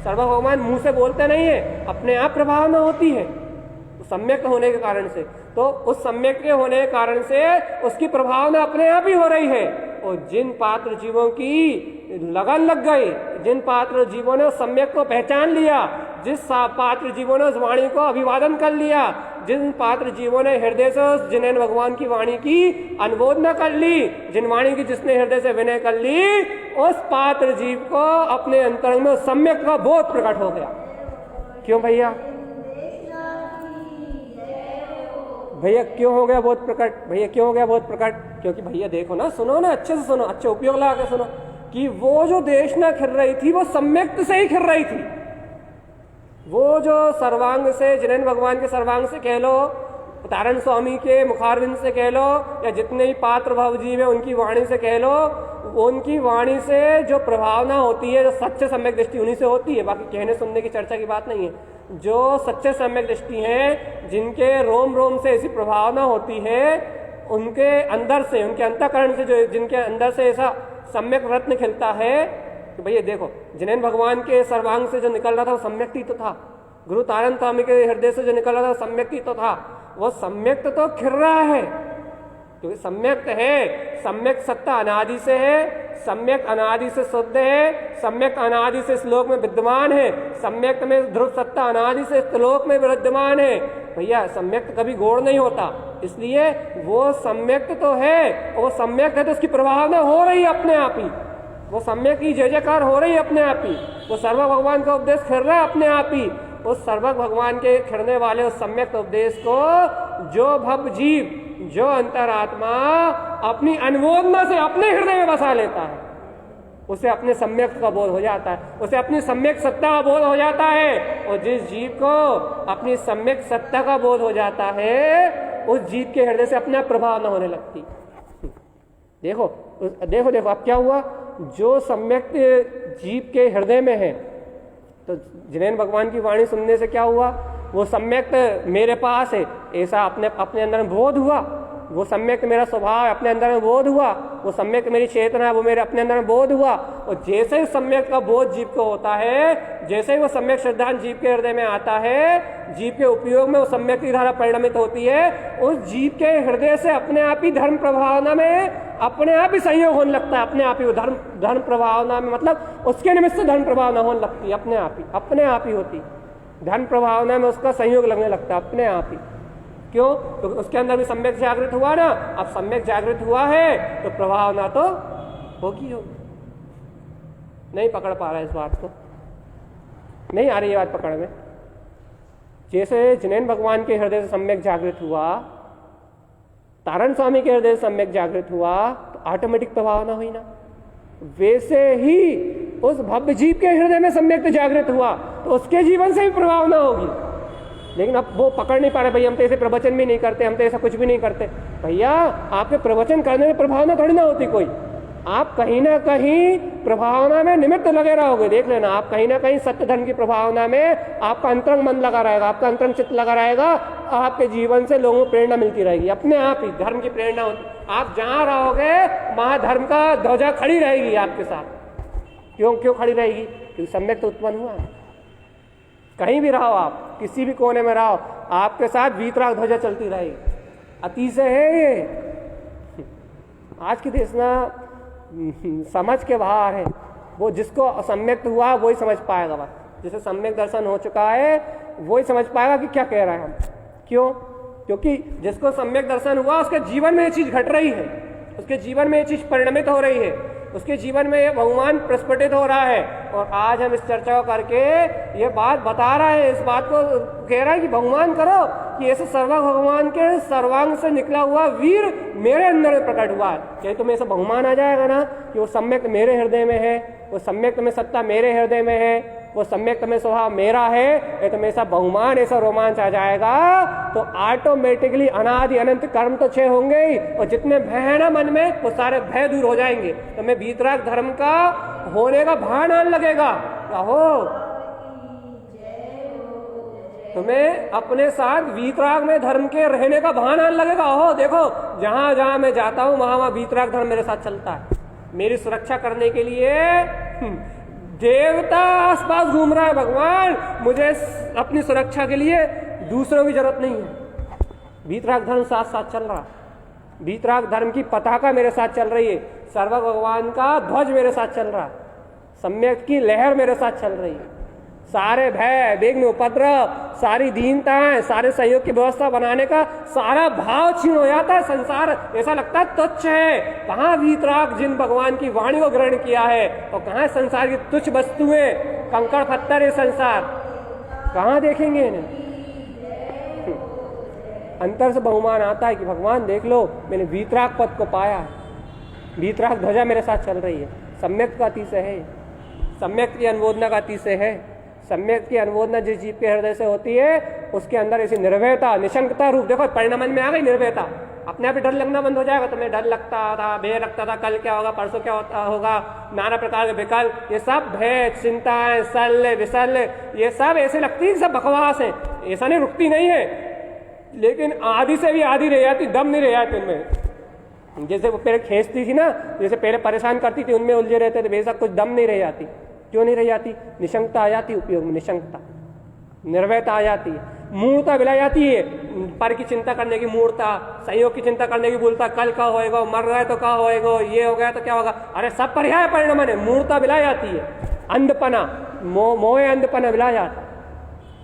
सर्व भगवान मुंह से बोलते नहीं है, अपने आप प्रभावना होती है सम्यक होने के कारण से। तो उस सम्यक के होने के कारण से उसकी प्रभावना अपने आप ही हो रही है। और जिन पात्र जीवों की लगन लग गई, जिन पात्र जीवों ने उस सम्यक को पहचान लिया, जिस पात्र जीवों ने उस वाणी को अभिवादन कर लिया, जिन पात्र जीवों ने हृदय से उस जिन्हें भगवान की वाणी की अनुमोदना कर ली, जिन वाणी की जिसने हृदय से विनय कर ली, उस पात्र जीव को अपने अंतरंग में सम्यक का बोध प्रकट हो गया। क्यों भैया क्यों हो गया बोध प्रकट? भैया क्यों हो गया बोध प्रकट? क्योंकि भैया देखो ना, सुनो ना, अच्छे से सुनो, अच्छे उपयोग लगा के सुनो कि वो जो देशना खिर रही थी वो सम्यक से ही खिर रही थी। वो जो सर्वांग से, जिनेन्द्र भगवान के सर्वांग से कह लो, तारण स्वामी के मुखारविंद से कह लो, या जितने भी पात्र भावजीव है उनकी वाणी से कह लो, उनकी वाणी से जो प्रभावना होती है, जो सच्चे सम्यक दृष्टि उन्हीं से होती है। बाकी कहने सुनने की चर्चा की बात नहीं है। जो सच्चे सम्यक दृष्टि हैं, जिनके रोम रोम से ऐसी प्रभावना होती है, उनके अंदर से, उनके अंतःकरण से, जो जिनके अंदर से ऐसा सम्यक रत्न खिलता है कि भैया देखो जिनेन्द्र भगवान के सर्वांग से जो निकल रहा था वो सम्यक ही तो था। गुरु तारण स्वामी के हृदय से जो निकल रहा था वो सम्यक ही तो था। वो सम्यक तो खिर रहा है, क्योंकि सम्यक है, सम्यक सत्ता अनादि से है, सम्यक अनादि से शुद्ध है, सम्यक अनादि से श्लोक में विद्यमान है, सम्यक में ध्रुव सत्ता अनादि से श्लोक में विद्यमान है। भैया सम्यक कभी गौड़ नहीं होता, इसलिए वो सम्यक तो है, वो सम्यक है तो उसकी प्रभावना हो रही है अपने आप ही, वो सम्यक की जय जयकार हो रही है अपने आप ही, वो सर्व भगवान का उपदेश खिर रहा है अपने आप ही। उस सर्व भगवान के खिरने वाले उस सम्यक उपदेश को जो भव जीव, जो अंतरात्मा अपनी अनुमोदना से अपने हृदय में बसा लेता है, उसे अपने सम्यक का बोध हो जाता है, उसे अपनी सम्यक सत्ता का बोध हो जाता है। और जिस जीव को अपनी सम्यक सत्ता का बोध हो जाता है उस जीव के हृदय से अपने आप प्रभाव न होने लगती। देखो देखो देखो अब क्या हुआ, जो सम्यक जीव के हृदय में है, तो जिनेन्द्र भगवान की वाणी सुनने से क्या हुआ, वो सम्यक मेरे पास है ऐसा अपने अपने अंदर में बोध हुआ, वो सम्यक मेरा स्वभाव है अपने अंदर में बोध हुआ, वो सम्यक मेरी चेतना है वो मेरे अपने अंदर में बोध हुआ। और जैसे ही सम्यक का बोध जीव को होता है, जैसे ही वो सम्यक श्रद्धांत जीव के हृदय में आता है, जीव के उपयोग में वो सम्यक की धारा परिणमित होती है, उस जीव के हृदय से अपने आप ही धर्म प्रभावना में अपने आप ही संयोग होने लगता है, अपने आप ही वो धर्म प्रभावना में, मतलब उसके निमित्त से धर्म प्रभावना होने लगती है, अपने आप ही होती, धर्म प्रभावना में उसका संयोग लगने लगता है अपने आप ही। क्यों? तो उसके अंदर भी सम्यक जागृत हुआ ना, अब सम्यक जागृत हुआ है तो प्रभावना तो होगी। नहीं पकड़ पा रहा है इस बात को, नहीं आ रही है बात पकड़ में। जैसे जिनेन्द्र भगवान के हृदय से सम्यक जागृत हुआ, तारण स्वामी के हृदय से सम्यक जागृत हुआ, तो ऑटोमेटिक प्रभावना हुई ना। वैसे ही उस भव्य जीव के हृदय में सम्यक जागृत हुआ तो उसके जीवन से भी प्रभावना होगी। लेकिन अब वो पकड़ नहीं पा रहे, भैया हम तो ऐसे प्रवचन भी नहीं करते, हम तो ऐसा कुछ भी नहीं करते। भैया आपके प्रवचन करने में प्रभावना थोड़ी ना होती कोई, आप कहीं ना कहीं प्रभावना में निमित्त लगे रहोगे। देख लेना, आप कहीं ना कहीं सत्य धर्म की प्रभावना में आपका अंतरंग मन लगा रहेगा, आपका अंतरंग चित्त लगा रहेगा, आपके जीवन से लोगों को प्रेरणा मिलती रहेगी, अपने आप ही धर्म की प्रेरणा होती। आप जहाँ रहोगे वहाँ धर्म का ध्वजा खड़ी रहेगी आपके साथ। क्यों खड़ी रहेगी? क्योंकि सम्यक तो उत्पन्न हुआ। कहीं भी रहो आप, किसी भी कोने में रहो, आपके साथ वीतराग ध्वजा चलती रहेगी। अति से है ये। आज की देश ना समझ के बाहर है। वो जिसको सम्यक हुआ वही समझ पाएगा बात। जिसे सम्यक दर्शन हो चुका है वही समझ पाएगा कि क्या कह रहे हैं हम। क्यों? क्योंकि जिसको सम्यक दर्शन हुआ उसके जीवन में ये चीज घट रही है, उसके जीवन में ये चीज परिणमित हो रही है, उसके जीवन में ये बहुमान प्रस्फुटित हो रहा है। और आज हम इस चर्चा को करके ये बात बता रहे हैं, इस बात को कह रहा है कि बहुमान करो कि ऐसे सर्व भगवान के सर्वांग से निकला हुआ वीर मेरे अंदर में प्रकट हुआ है। क्या तुम्हें ऐसा बहुमान आ जाएगा ना कि वो सम्यक मेरे हृदय में है, वो सम्यक में सत्ता मेरे हृदय में है, वो सम्यक में स्वभाव मेरा है, ये तुम्हें ऐसा बहुमान ऐसा रोमांच आ जाएगा तो ऑटोमेटिकली अनादि अनंत कर्म तो क्षय होंगे ही, और जितने भय है ना मन में वो सारे भय दूर हो जाएंगे। तुम्हें वीतराग धर्म का होने का भान आने लगेगा। हो तुम्हें अपने साथ वीतराग में धर्म के रहने का भान आने लगेगा। हो देखो जहां जहां मैं जाता हूं वहां वहां वीतराग धर्म मेरे साथ चलता है। मेरी सुरक्षा करने के लिए देवता आसपास घूम रहा है। भगवान मुझे अपनी सुरक्षा के लिए दूसरों की जरूरत नहीं है। वीतराग धर्म साथ साथ चल रहा है। वीतराग धर्म की पताका मेरे साथ चल रही है, सर्व भगवान का ध्वज मेरे साथ चल रहा है, सम्यक की लहर मेरे साथ चल रही है। सारे भय विघ्न उपद्रव सारी दीनताएं सारे सहयोग की व्यवस्था बनाने का सारा भाव छीन हो जाता है। संसार ऐसा लगता है तुच्छ है। कहाँ वीतराग जिन भगवान की वाणी को ग्रहण किया है और कहाँ संसार की तुच्छ वस्तुएं कंकड़ पत्थर है संसार, कहाँ देखेंगे इन्हें? अंतर से बहुमान आता है कि भगवान देख लो मैंने वीतराग पद को पाया है, वीतराग ध्वजा मेरे साथ चल रही है। सम्यक का अतिशय है, सम्यक की अनुमोदना का अतिशय है। सम्यक की अनुमोदना जिस जीव के हृदय से होती है उसके अंदर ऐसी निर्भयता निशंकता रूप, देखो परिणाम में आ गई निर्भयता। अपने आप ही डर लगना बंद हो जाएगा। तुम्हें डर लगता था, भय लगता था, कल क्या होगा परसों क्या होगा, नाना प्रकार के विकल्प, ये सब भय चिंताएं शल्य विशल्य ये सब ऐसे लगती है सब बकवास है। ऐसा नहीं, रुकती नहीं है, लेकिन आधी से भी आधी रह जाती, दम नहीं रह जाती उनमें। जैसे वो पहले खींचती थी ना, जैसे पहले परेशान करती थी उनमें उलझे रहते थे, वैसा कुछ दम नहीं रह जाती। क्यों नहीं रह जाती? निशंकता आ जाती, उपयोग में निशंकता निर्भयता आ जाती है, मूर्ता विला जाती है। पर की चिंता करने की मूर्ता, संयोग की चिंता करने की भूलता, कल क्या होएगा, मर गए तो क्या होएगा, ये हो गया तो क्या होगा, अरे सब पर्याय परिणाम है। मूर्ता विला जाती है, अंधपना मोह अंधपना विला जाता,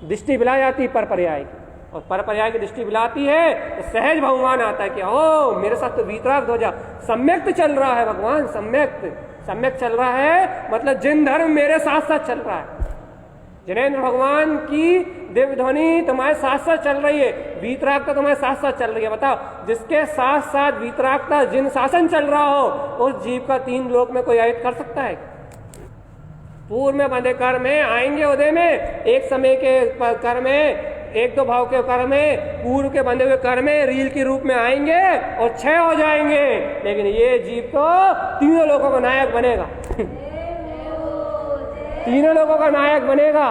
दृष्टि विला जाती पर पर्याय की, और पर पर्याय की दृष्टि विलाती है तो सहज भगवान आता है कि ओ मेरे साथ तो वीतराग ध्वजा सम्यक चल रहा है। भगवान सम्यक चल रहा है, मतलब जिन धर्म मेरे साथ साथ चल रहा है। जिनेन्द्र भगवान की दिव्य ध्वनि तुम्हारे साथ साथ चल रही है, वीतरागता तुम्हारे साथ साथ चल रही है। बताओ जिसके साथ साथ वीतरागता जिन शासन चल रहा हो उस जीव का 3 लोक में कोई आयत कर सकता है? पूर्व में बंधे कर में आएंगे उदय में, एक समय के कर में एक दो भाव के कर्म है, पूर्व के बंधे हुए कर्म है, रील के रूप में आएंगे और क्षय हो जाएंगे, लेकिन ये जीव तो तीनों लोगों का नायक बनेगा। तीनों लोगों का नायक बनेगा।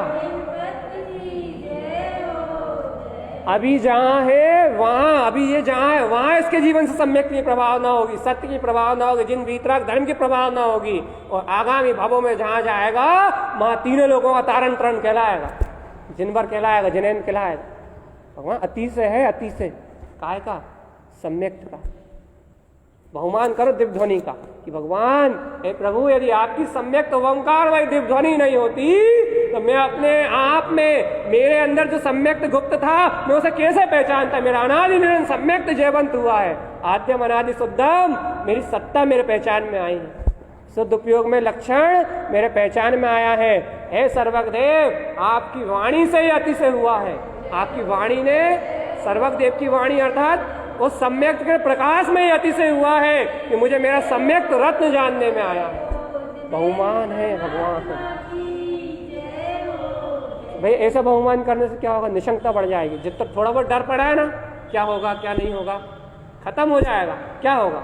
अभी जहां है वहां, अभी ये जहां है वहां इसके जीवन से सम्यक की प्रभाव ना होगी, सत्य की प्रभाव ना होगी, जिन वीतराग धर्म की प्रभाव ना होगी, और आगामी भावों में जहां जाएगा वहां तीनों लोगों का तारण तरण कहलाएगा, जिनवर कहलाएगा, जिनेन कहलाएगा। भगवान अति से है, अति से काय का, सम्यक का। बहुमान करो दिव्य ध्वनि का कि भगवान हे प्रभु, यदि आपकी सम्यक तो ओंकार वही दिव्य ध्वनि नहीं होती तो मैं अपने आप में, मेरे अंदर जो सम्यक गुप्त था मैं उसे कैसे पहचानता। मेरा अनादि निरंतर सम्यक जयवंत हुआ है, आद्यम अनादि शुद्धम, मेरी सत्ता मेरे पहचान में आई है, शुद्ध उपयोग में लक्षण मेरे पहचान में आया है। हे सर्वज्ञदेव, आपकी वाणी से ही अति से हुआ है। आपकी वाणी ने, सर्वज्ञदेव की वाणी अर्थात उस सम्यक के प्रकाश में ही अति से हुआ है कि मुझे मेरा सम्यक रत्न जानने में आया है। बहुमान है भगवान। भाई ऐसा बहुमान करने से क्या होगा, निशंकता बढ़ जाएगी। जब तक थोड़ा बहुत डर पड़ा है ना, क्या होगा क्या नहीं होगा, खत्म हो जाएगा। क्या होगा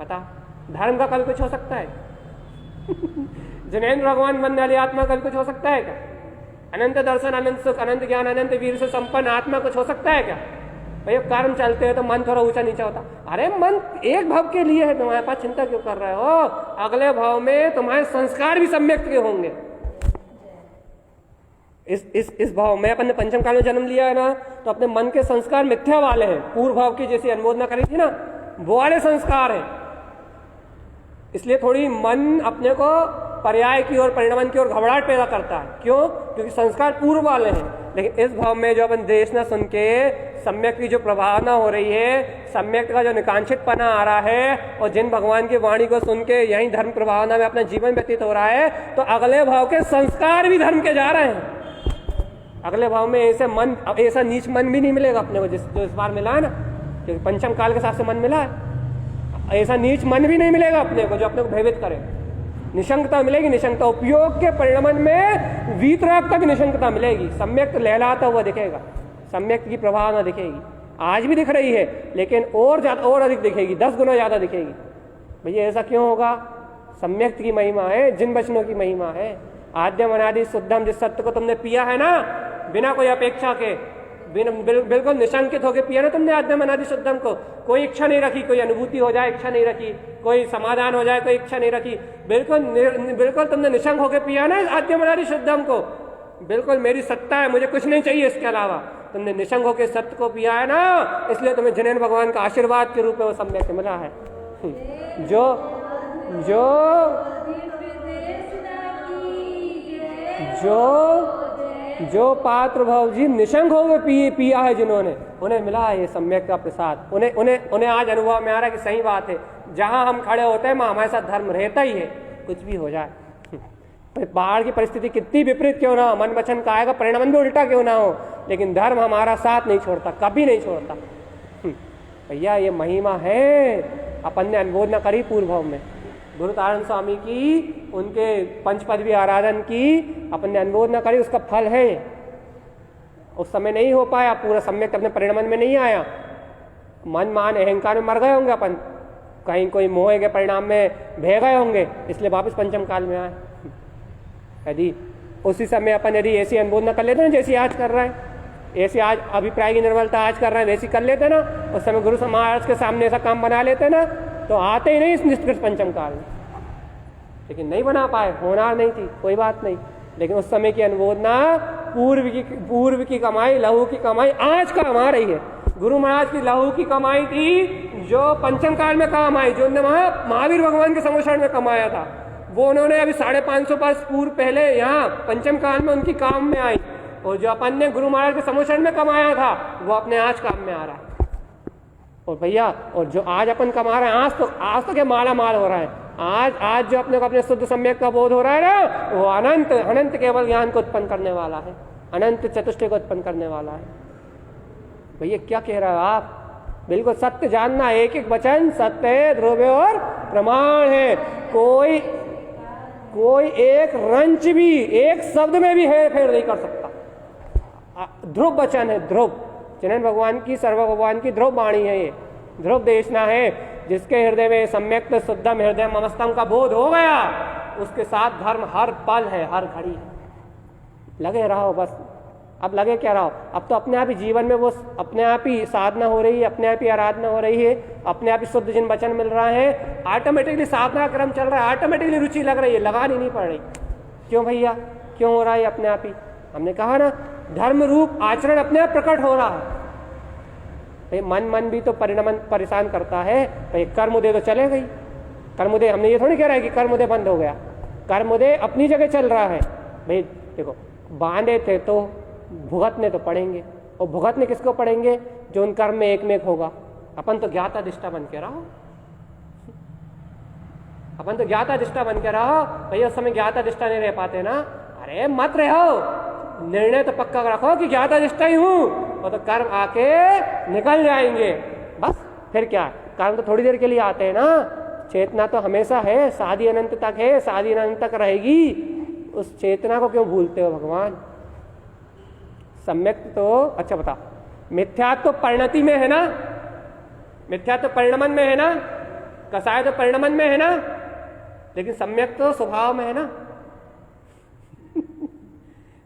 पता, धर्म का कभी कुछ हो सकता है? जिनेंद्र भगवान बनने वाली आत्मा कभी कुछ हो सकता है क्या? अनंत दर्शन, अनंत सुख, अनंत ज्ञान, अनंत वीर से संपन्न आत्मा कुछ हो सकता है क्या? भाई कर्म चलते हैं तो मन थोड़ा ऊंचा नीचा होता। अरे मन एक भाव के लिए है, तुम्हारे पास चिंता क्यों कर रहे हो? अगले भाव में तुम्हारे संस्कार भी सम्यक के होंगे। इस भाव में अपन ने पंचम काल में जन्म लिया है ना, तो अपने मन के संस्कार मिथ्या वाले हैं। पूर्व भाव की जैसी अनुमोदना करी थी ना, वो वाले संस्कार हैं। इसलिए थोड़ी मन अपने को पर्याय की ओर, परिणाम की ओर घबराहट पैदा करता है। क्यों? क्योंकि संस्कार पूर्व वाले हैं। लेकिन इस भाव में जो अपन देशना सुन के सम्यक की जो प्रभावना हो रही है, सम्यक का जो निकांक्षितपना आ रहा है, और जिन भगवान की वाणी को सुन के यही धर्म प्रभावना में अपना जीवन व्यतीत हो रहा है, तो अगले भाव के संस्कार भी धर्म के जा रहे हैं। अगले भाव में ऐसे मन, ऐसा नीच मन भी नहीं मिलेगा अपने को, जो इस बार मिला है ना, क्योंकि पंचम काल के हिसाब से मन मिला है। ऐसा नीच मन भी नहीं मिलेगा अपने को जो अपने को भयभीत करे। निशंकता मिलेगी, निशंकता उपयोग के परिणाम में वीतराग तक निशंकता मिलेगी। सम्यक लहलाता हुआ दिखेगा, सम्यक की प्रभावना दिखेगी। आज भी दिख रही है, लेकिन और ज्यादा, और अधिक दिखेगी, 10 गुना ज्यादा दिखेगी। भैया ऐसा क्यों होगा? सम्यक की महिमा है, जिन वचनों की महिमा है। आद्यम अनादि शुद्धम, जिस सत्य को तुमने पिया है ना, बिना कोई अपेक्षा के, बिल्कुल निशंकित होकर पिया ना तुमने आद्यम अनादि शुद्धम को। कोई इच्छा नहीं रखी, कोई अनुभूति हो जाए इच्छा नहीं रखी, कोई समाधान हो जाए कोई इच्छा नहीं रखी। बिल्कुल तुमने निशंक होकर पिया ना आद्यम अनादि शुद्धम को। बिल्कुल मेरी सत्ता है, मुझे कुछ नहीं चाहिए इसके अलावा। तुमने निशंक होकर सत्य को पिया है ना, इसलिए तुम्हें जिनेंद्र भगवान का आशीर्वाद के रूप में वो सम्यक मिला है। जो पात्र भाव जी निशंक होकर पिया है, जिन्होंने, उन्हें मिला है ये सम्यक का प्रसाद। उन्हें आज अनुभव में आ रहा है कि सही बात है, जहां हम खड़े होते हैं वहां हमारे साथ धर्म रहता ही है, कुछ भी हो जाए। बाहर की परिस्थिति कितनी विपरीत क्यों ना हो, मन वचन काया का परिणाम भी उल्टा क्यों ना हो, लेकिन धर्म हमारा साथ नहीं छोड़ता, कभी नहीं छोड़ता। भैया ये महिमा है, अपन ने अनुमोदना करी पूर्व भाव में। गुरु तारण स्वामी की, उनके पंचपदवी आराधन की अपन ने अनुमोदना करी, उसका फल है। उस समय नहीं हो पाया, पूरा सम्यक अपने परिणाम में नहीं आया। मन मान अहंकार में मर गए होंगे अपन, कहीं कोई मोह के परिणाम में बह गए होंगे, इसलिए वापस पंचम काल में आए। यदि उसी समय अपन यदि ऐसी अनुमोदना कर लेते ना, जैसी आज कर रहे हैं, ऐसी आज अभिप्राय की निर्मलता आज कर रहे हैं, वैसी कर लेते ना, उस समय गुरु महाराज के सामने ऐसा काम बना लेते ना, तो आते ही नहीं इस निष्कृष्ट पंचम काल में। लेकिन नहीं बना पाए, होनार नहीं थी, कोई बात नहीं। लेकिन उस समय की अनुमोदना, पूर्व की कमाई, लहू की कमाई आज काम आ रही है। गुरु महाराज की लहू की कमाई थी जो पंचम काल में काम आई, जो महावीर भगवान के समोषण में कमाया था, वो उन्होंने अभी 550 वर्ष पूर्व पहले यहाँ पंचम काल में उनकी काम में आई। और जो अपन ने गुरु महाराज के समोषण में कमाया था, वो अपने आज काम में आ रहा है। और भैया, और जो आज अपन कमा रहे हैं, आज तो क्या माला माल हो रहा है। आज जो अपने को अपने शुद्ध सम्यक का बोध हो रहा है ना, वो अनंत केवल ज्ञान को उत्पन्न करने वाला है, अनंत चतुष्टय को उत्पन्न करने वाला है। भैया क्या कह रहे हो आप? बिल्कुल सत्य जानना, एक एक वचन सत्य है, ध्रुव और प्रमाण है। कोई एक रंच भी, एक शब्द में भी हेर फेर नहीं कर सकता। ध्रुव वचन है, ध्रुव जिन्हें भगवान की सर्व भगवान की ध्रुव वाणी है, ये ध्रुव देशना है। जिसके हृदय में सम्यक्त शुद्धम हृदय ममस्तम का बोध हो गया, उसके साथ धर्म हर पल है, हर घड़ी है। लगे रहो बस। अब लगे क्या रहो, अब तो अपने आप ही जीवन में वो अपने आप ही साधना हो रही है, अपने आप ही आराधना हो रही है, अपने आप ही शुद्ध जिन वचन मिल रहा है, ऑटोमेटिकली साधना क्रम चल रहा है, ऑटोमेटिकली रुचि लग रही है, लगानी नहीं पड़ रही। क्यों भैया, क्यों हो रहा है अपने आप ही? हमने कहा ना, धर्म रूप आचरण अपने आप प्रकट हो रहा है। भाई मन भी तो परिणाम परेशान करता है। भाई कर्मोदय तो चले गई, कर्मोदय हमने ये थोड़ी कह रहा है कि कर्मोदय बंद हो गया, कर्मोदय अपनी जगह चल रहा है। भाई देखो, बांधे थे तो भुगतने तो पड़ेंगे, और भुगतने किसको पड़ेंगे? जो उन कर्म में एक में एक होगा। अपन तो ज्ञाता दिष्टा बन के रहो, अपन तो ज्ञाता दिष्टा बन के रहो। भैया उस समय ज्ञाता दिष्टा नहीं रह पाते ना, अरे मत रहो, निर्णय तो पक्का रखो कि ज्ञाता दिष्टा ही हूं, और तो कर्म आके निकल जाएंगे बस। फिर क्या, कर्म तो थोड़ी देर के लिए आते हैं ना, चेतना तो हमेशा है, शादी अनंत तक है, शादी अनंत तक रहेगी। उस चेतना को क्यों भूलते हो भगवान? सम्यक तो अच्छा बता, मिथ्या तो परिणति में है ना, मिथ्या तो परिणमन में है ना, कसाय तो परिणमन में है ना, लेकिन सम्यक तो स्वभाव में है ना।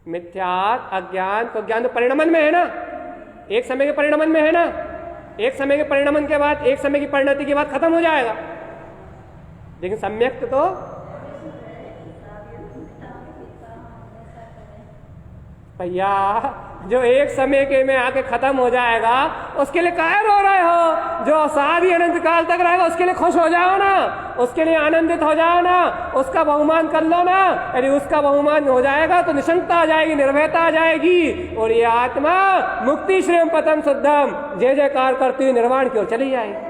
मिथ्या अज्ञान तो ज्ञान तो परिणमन में है ना, एक समय के परिणमन में है ना, एक समय के परिणमन के बाद, एक समय की परिणति के बाद खत्म हो जाएगा। लेकिन सम्यक तो भैया जो एक समय के में आके खत्म हो जाएगा, उसके लिए काहे रो रहे हो? जो शादी अनंत काल तक रहेगा उसके लिए खुश हो जाओ ना, उसके लिए आनंदित हो जाओ ना, उसका बहुमान कर लो ना। यदि उसका बहुमान हो जाएगा तो निशंकता आ जाएगी, निर्भयता आ जाएगी, और ये आत्मा मुक्ति श्रेम पतम शुद्धम जय जयकार करती हुई निर्वाण की ओर चली जाएगी।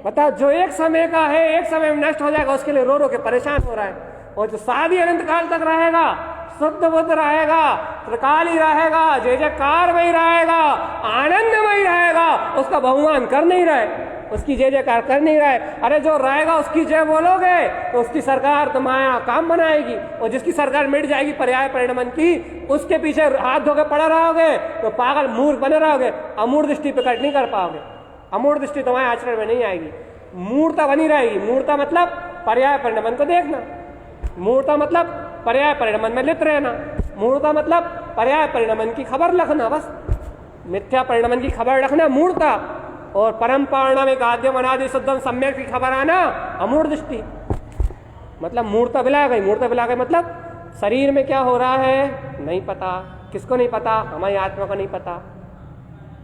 बता, जो एक समय का है, एक समय में नष्ट हो जाएगा, उसके लिए रो रो के परेशान हो रहा है। और जो शादी अनंत काल तक रहेगा, शुद्ध बुद्ध रहेगा, त्रिकाली रहेगा, जय जयकार में ही रहेगा, आनंदमय रहेगा, उसका बहुमान कर नहीं रहे, उसकी जय जयकार कर नहीं रहे। अरे जो रहेगा उसकी जय बोलोगे तो उसकी सरकार तो माया काम बनाएगी, और जिसकी सरकार मिट जाएगी पर्याय परिणमन की, उसके पीछे हाथ धोके पड़े रहोगे तो पागल मूर्ख बने रहोगे, अमूर्त दृष्टि प्रकट नहीं कर पाओगे। अमूर्त दृष्टि तुम्हारे आचरण में नहीं आएगी, मूर्ता बनी रहेगी। मूर्ता मतलब पर्याय परिणमन को देखना, मूर्ता मतलब पर्याय परिणमन में लिप्त रहना, मूर्ता मतलब पर्याय परिणमन की खबर रखना, बस मिथ्या परिणमन की खबर रखना मूर्ता, और परम परिणाम एक आद्यम अनादि शुद्धम सम्यक की खबर आना अमूर्त दृष्टि। मतलब मूर्ता बिला गई, मूर्ता बिला गई मतलब शरीर में क्या हो रहा है नहीं पता। किसको नहीं पता? हमारी आत्मा को नहीं पता।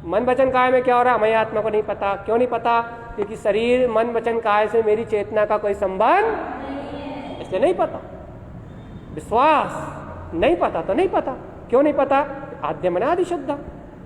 मन वचन काय में क्या हो रहा है हमारी आत्मा को नहीं पता। क्यों नहीं पता? क्योंकि शरीर मन वचन काय से मेरी चेतना का कोई संबंध, इसलिए नहीं पता। विश्वास नहीं पता तो नहीं पता। क्यों नहीं पता? आद्यम अनादि शुद्धम।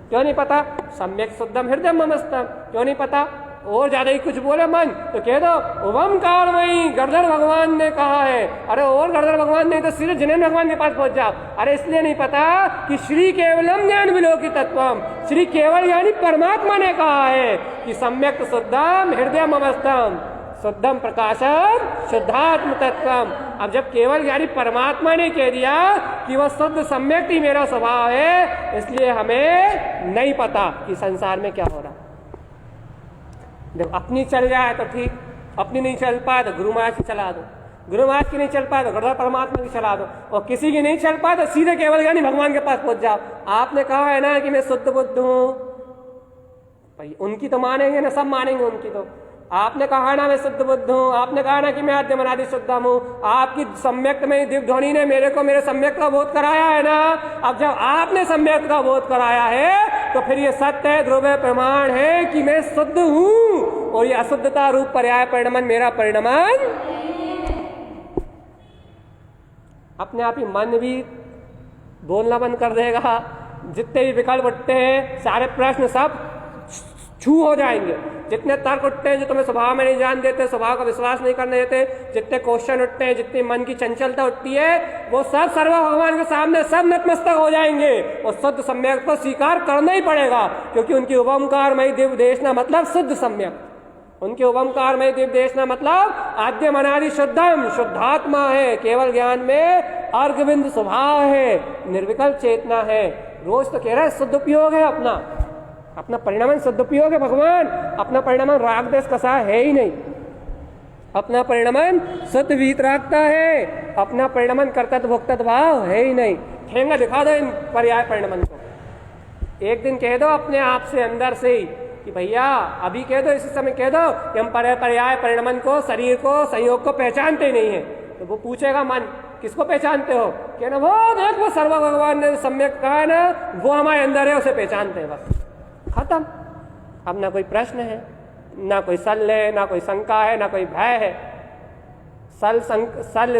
क्यों नहीं पता? सम्यक शुद्धम हृदय ममस्तम। क्यों नहीं पता? और ज्यादा ही कुछ बोले मन तो कह दो ओमकारमयी गणधर भगवान ने कहा है। अरे और गणधर भगवान नहीं तो सीधे जिनेन्द्र भगवान के पास पहुंच जाओ। अरे इसलिए नहीं पता कि श्री केवलम ज्ञान विलोकी तत्वम, श्री केवल यानी परमात्मा ने कहा है कि सम्यक शुद्धम हृदय ममस्तम, शुद्धम प्रकाशम शुद्धात्म तत्वम। अब जब केवल यानी परमात्मा ने कह दिया कि वह शुद्ध सम्यक ही मेरा स्वभाव है, इसलिए हमें नहीं पता कि संसार में क्या हो रहा। जब अपनी चल जाए तो ठीक, अपनी नहीं चल पाए तो गुरु महाराज की चला दो, गुरु महाराज की नहीं चल पाए तो गणधर परमात्मा की चला दो, और किसी की नहीं चल पाए तो सीधे केवल यानी भगवान के पास पहुंच जाओ। आपने कहा है ना कि मैं शुद्ध बुद्ध हूं, भाई उनकी तो मानेंगे ना, सब मानेंगे उनकी। तो आपने कहा ना मैं शुद्ध बुद्ध हूँ, आपने कहा ना कि मैं आद्यम अनादि शुद्धम हूँ, आपकी सम्यक में दिव्य ध्वनि ने मेरे को मेरे सम्यक का बोध कराया है ना। अब जब आपने सम्यक का बोध कराया है तो फिर ये सत्य है, ध्रुव प्रमाण है कि मैं शुद्ध हूँ, और ये अशुद्धता रूप पर्याय परिणमन मेरा परिणमन। अपने आप ही मन भी बोलना बंद कर देगा, जितने भी विकल्प उठते हैं सारे प्रश्न सब छू हो जाएंगे। जितने तर्क उठते हैं जो तुम्हें स्वभाव में नहीं जान देते, स्वभाव का विश्वास नहीं करने देते, जितने क्वेश्चन उठते हैं, जितनी मन की चंचलता उठती है, वो सब सर्व भगवान के सामने सब नतमस्तक हो जाएंगे, और शुद्ध सम्यक को स्वीकार करना ही पड़ेगा, क्योंकि उनकी ओमकारमयी दिव्य देशना मतलब शुद्ध सम्यक। उनके ओमकार में दिव्य देशना मतलब आद्यम अनादि शुद्धम, शुद्धात्मा है, केवल ज्ञान में अर्घविंद स्वभाव है, निर्विकल्प चेतना है। रोज तो कह रहा है सदुपयोग है, अपना परिणाम सदुपयोग है भगवान। अपना परिणाम राग देश कसा है ही नहीं, अपना परिणाम सत्य वीतरागता है, अपना परिणाम कर्तव्य भोक्तव्य भाव है ही नहीं। ठेंगा दिखा दो इन पर्याय परिणाम को, एक दिन कह दो अपने आप से अंदर से ही कि भैया अभी कह दो, इसी समय कह दो कि हम पर्याय परिणाम को, शरीर को, संयोग को पहचानते ही नहीं है। तो वो पूछेगा मन किसको पहचानते हो? कहना वो देख वो सर्व भगवान ने सम्यक कहा है ना, वो हमारे अंदर है, उसे पहचानते हैं, बस खत्म। अब ना कोई प्रश्न है, ना कोई सल है, ना कोई शंका है, ना कोई भय है। सल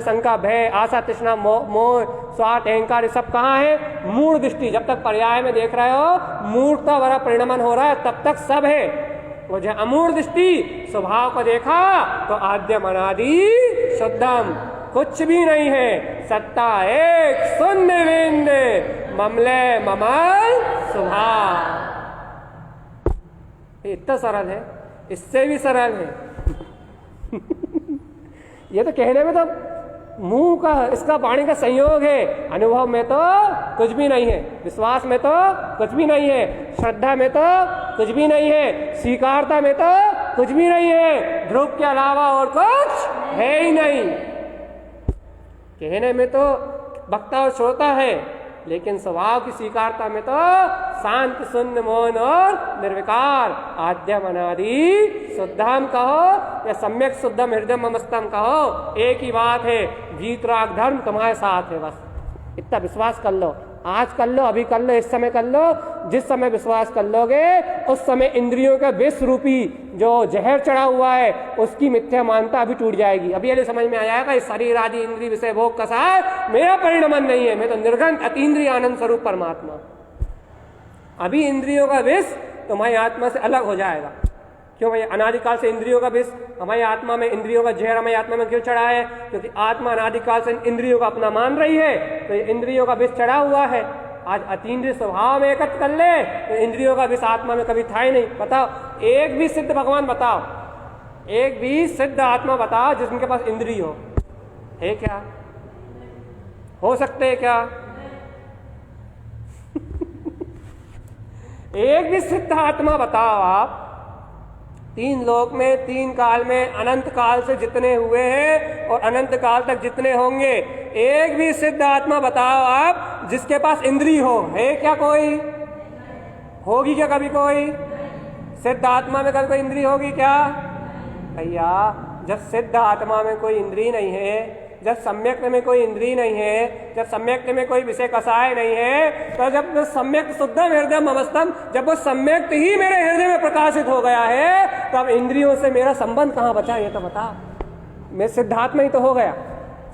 शंका भय आशा तृष्णा मोह स्वार्थ अहंकार सब कहाँ है? मूढ़ दृष्टि। जब तक पर्याय में देख रहे हो मूर्खता वाला परिणमन हो रहा है तब तक सब है। वो जो अमूढ़ दृष्टि स्वभाव को देखा तो आद्यम अनादि शुद्धम, कुछ भी नहीं है, सत्ता एक शून्य बिंदु ममले ममल स्वभाव। इतना सरल है, इससे भी सरल है। ये तो कहने में तो मुंह का, इसका वाणी का संयोग है, अनुभव में तो कुछ भी नहीं है, विश्वास में तो कुछ भी नहीं है, श्रद्धा में तो कुछ भी नहीं है, स्वीकारता में तो कुछ भी नहीं है, ध्रुव के अलावा और कुछ है ही नहीं। कहने में तो वक्ता और श्रोता है, लेकिन स्वभाव की स्वीकारता में तो शांत शून्य मौन और निर्विकार आद्यम अनादि शुद्धम कहो या सम्यक शुद्धम हृदय ममस्तम कहो, एक ही बात है, वीतराग धर्म तुम्हारे साथ है। बस इतना विश्वास कर लो, आज कर लो, अभी कर लो, इस समय कर लो। जिस समय विश्वास कर लोगे उस समय इंद्रियों का विष रूपी जो जहर चढ़ा हुआ है उसकी मिथ्या मानता अभी टूट जाएगी। अभी ये समझ में आ जाएगा इस शरीर आदि इंद्रिय विषय भोग का साथ मेरा परिणमन नहीं है, मैं तो निर्गंत अतीन्द्रिय आनंद स्वरूप परमात्मा। अभी इंद्रियों का विष तुम्हारी आत्मा से अलग हो जाएगा। क्यों भाई? अनादिकाल से इंद्रियों का विष हमारी आत्मा में, इंद्रियों का जहर हमारी आत्मा में क्यों चढ़ा है? क्योंकि आत्मा अनादिकाल से इंद्रियों का अपना मान रही है, तो इंद्रियों का विष चढ़ा हुआ है। आज अतीन्द्रिय स्वभाव में एकत्र कर ले तो इंद्रियों का विष आत्मा में कभी था ही नहीं। बताओ एक भी सिद्ध भगवान बताओ, एक भी सिद्ध आत्मा बताओ जिसके पास इंद्रिय हो, है क्या? हो सकते है क्या? एक भी सिद्ध आत्मा बताओ आप, तीन लोक में, तीन काल में, अनंत काल से जितने हुए हैं और अनंत काल तक जितने होंगे, एक भी सिद्ध आत्मा बताओ आप जिसके पास इंद्रिय हो, है क्या कोई? होगी क्या कभी कोई? सिद्ध आत्मा में कभी कोई इंद्रिय होगी क्या? भैया जब सिद्ध आत्मा में कोई इंद्रिय नहीं है, जब सम्यक में कोई इंद्रिय नहीं है, जब सम्यक में कोई विषय कसाय नहीं है, तो जब सम्यक शुद्धम हृदय ममस्तम, जब वो सम्यक ही मेरे हृदय में प्रकाशित हो गया है, तब इंद्रियों से मेरा संबंध कहाँ बचा? ये तो बता। मैं सिद्धात्मा ही तो हो गया,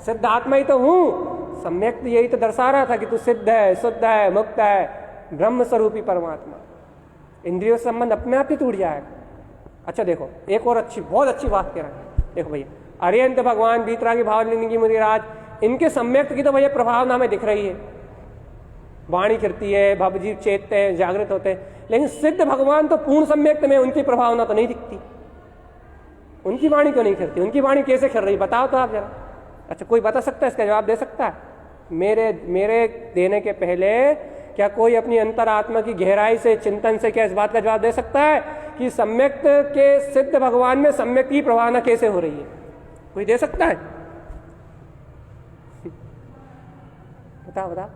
सिद्धात्मा ही तो हूँ। सम्यक यही तो दर्शा रहा था कि तू सिद्ध है, शुद्ध है, मुक्त है, ब्रह्म स्वरूपी परमात्मा। इंद्रियों से संबंध अपने आप ही टूट जाएगा। अच्छा देखो एक और अच्छी, बहुत अच्छी बात कह रहा है। देखो भैया अरिहंत भगवान, बीतरागी भावलिंगी मुदिराज, इनके सम्यक्त की तो भैया प्रभावना में दिख रही है, वाणी करती है, भवजीव चेतते हैं, जागृत होते हैं, लेकिन सिद्ध भगवान तो पूर्ण सम्यक्त में उनकी प्रभावना तो नहीं दिखती। उनकी वाणी क्यों नहीं करती? उनकी वाणी कैसे कर रही बताओ तो आप जरा। अच्छा कोई बता सकता है, इसका जवाब दे सकता है? मेरे देने के पहले क्या कोई अपनी अंतरात्मा की गहराई से, चिंतन से क्या इस बात का जवाब दे सकता है कि सम्यक्त के सिद्ध भगवान में सम्यक्त की प्रभावना कैसे हो रही है? कोई दे सकता है? बताओ बताओ।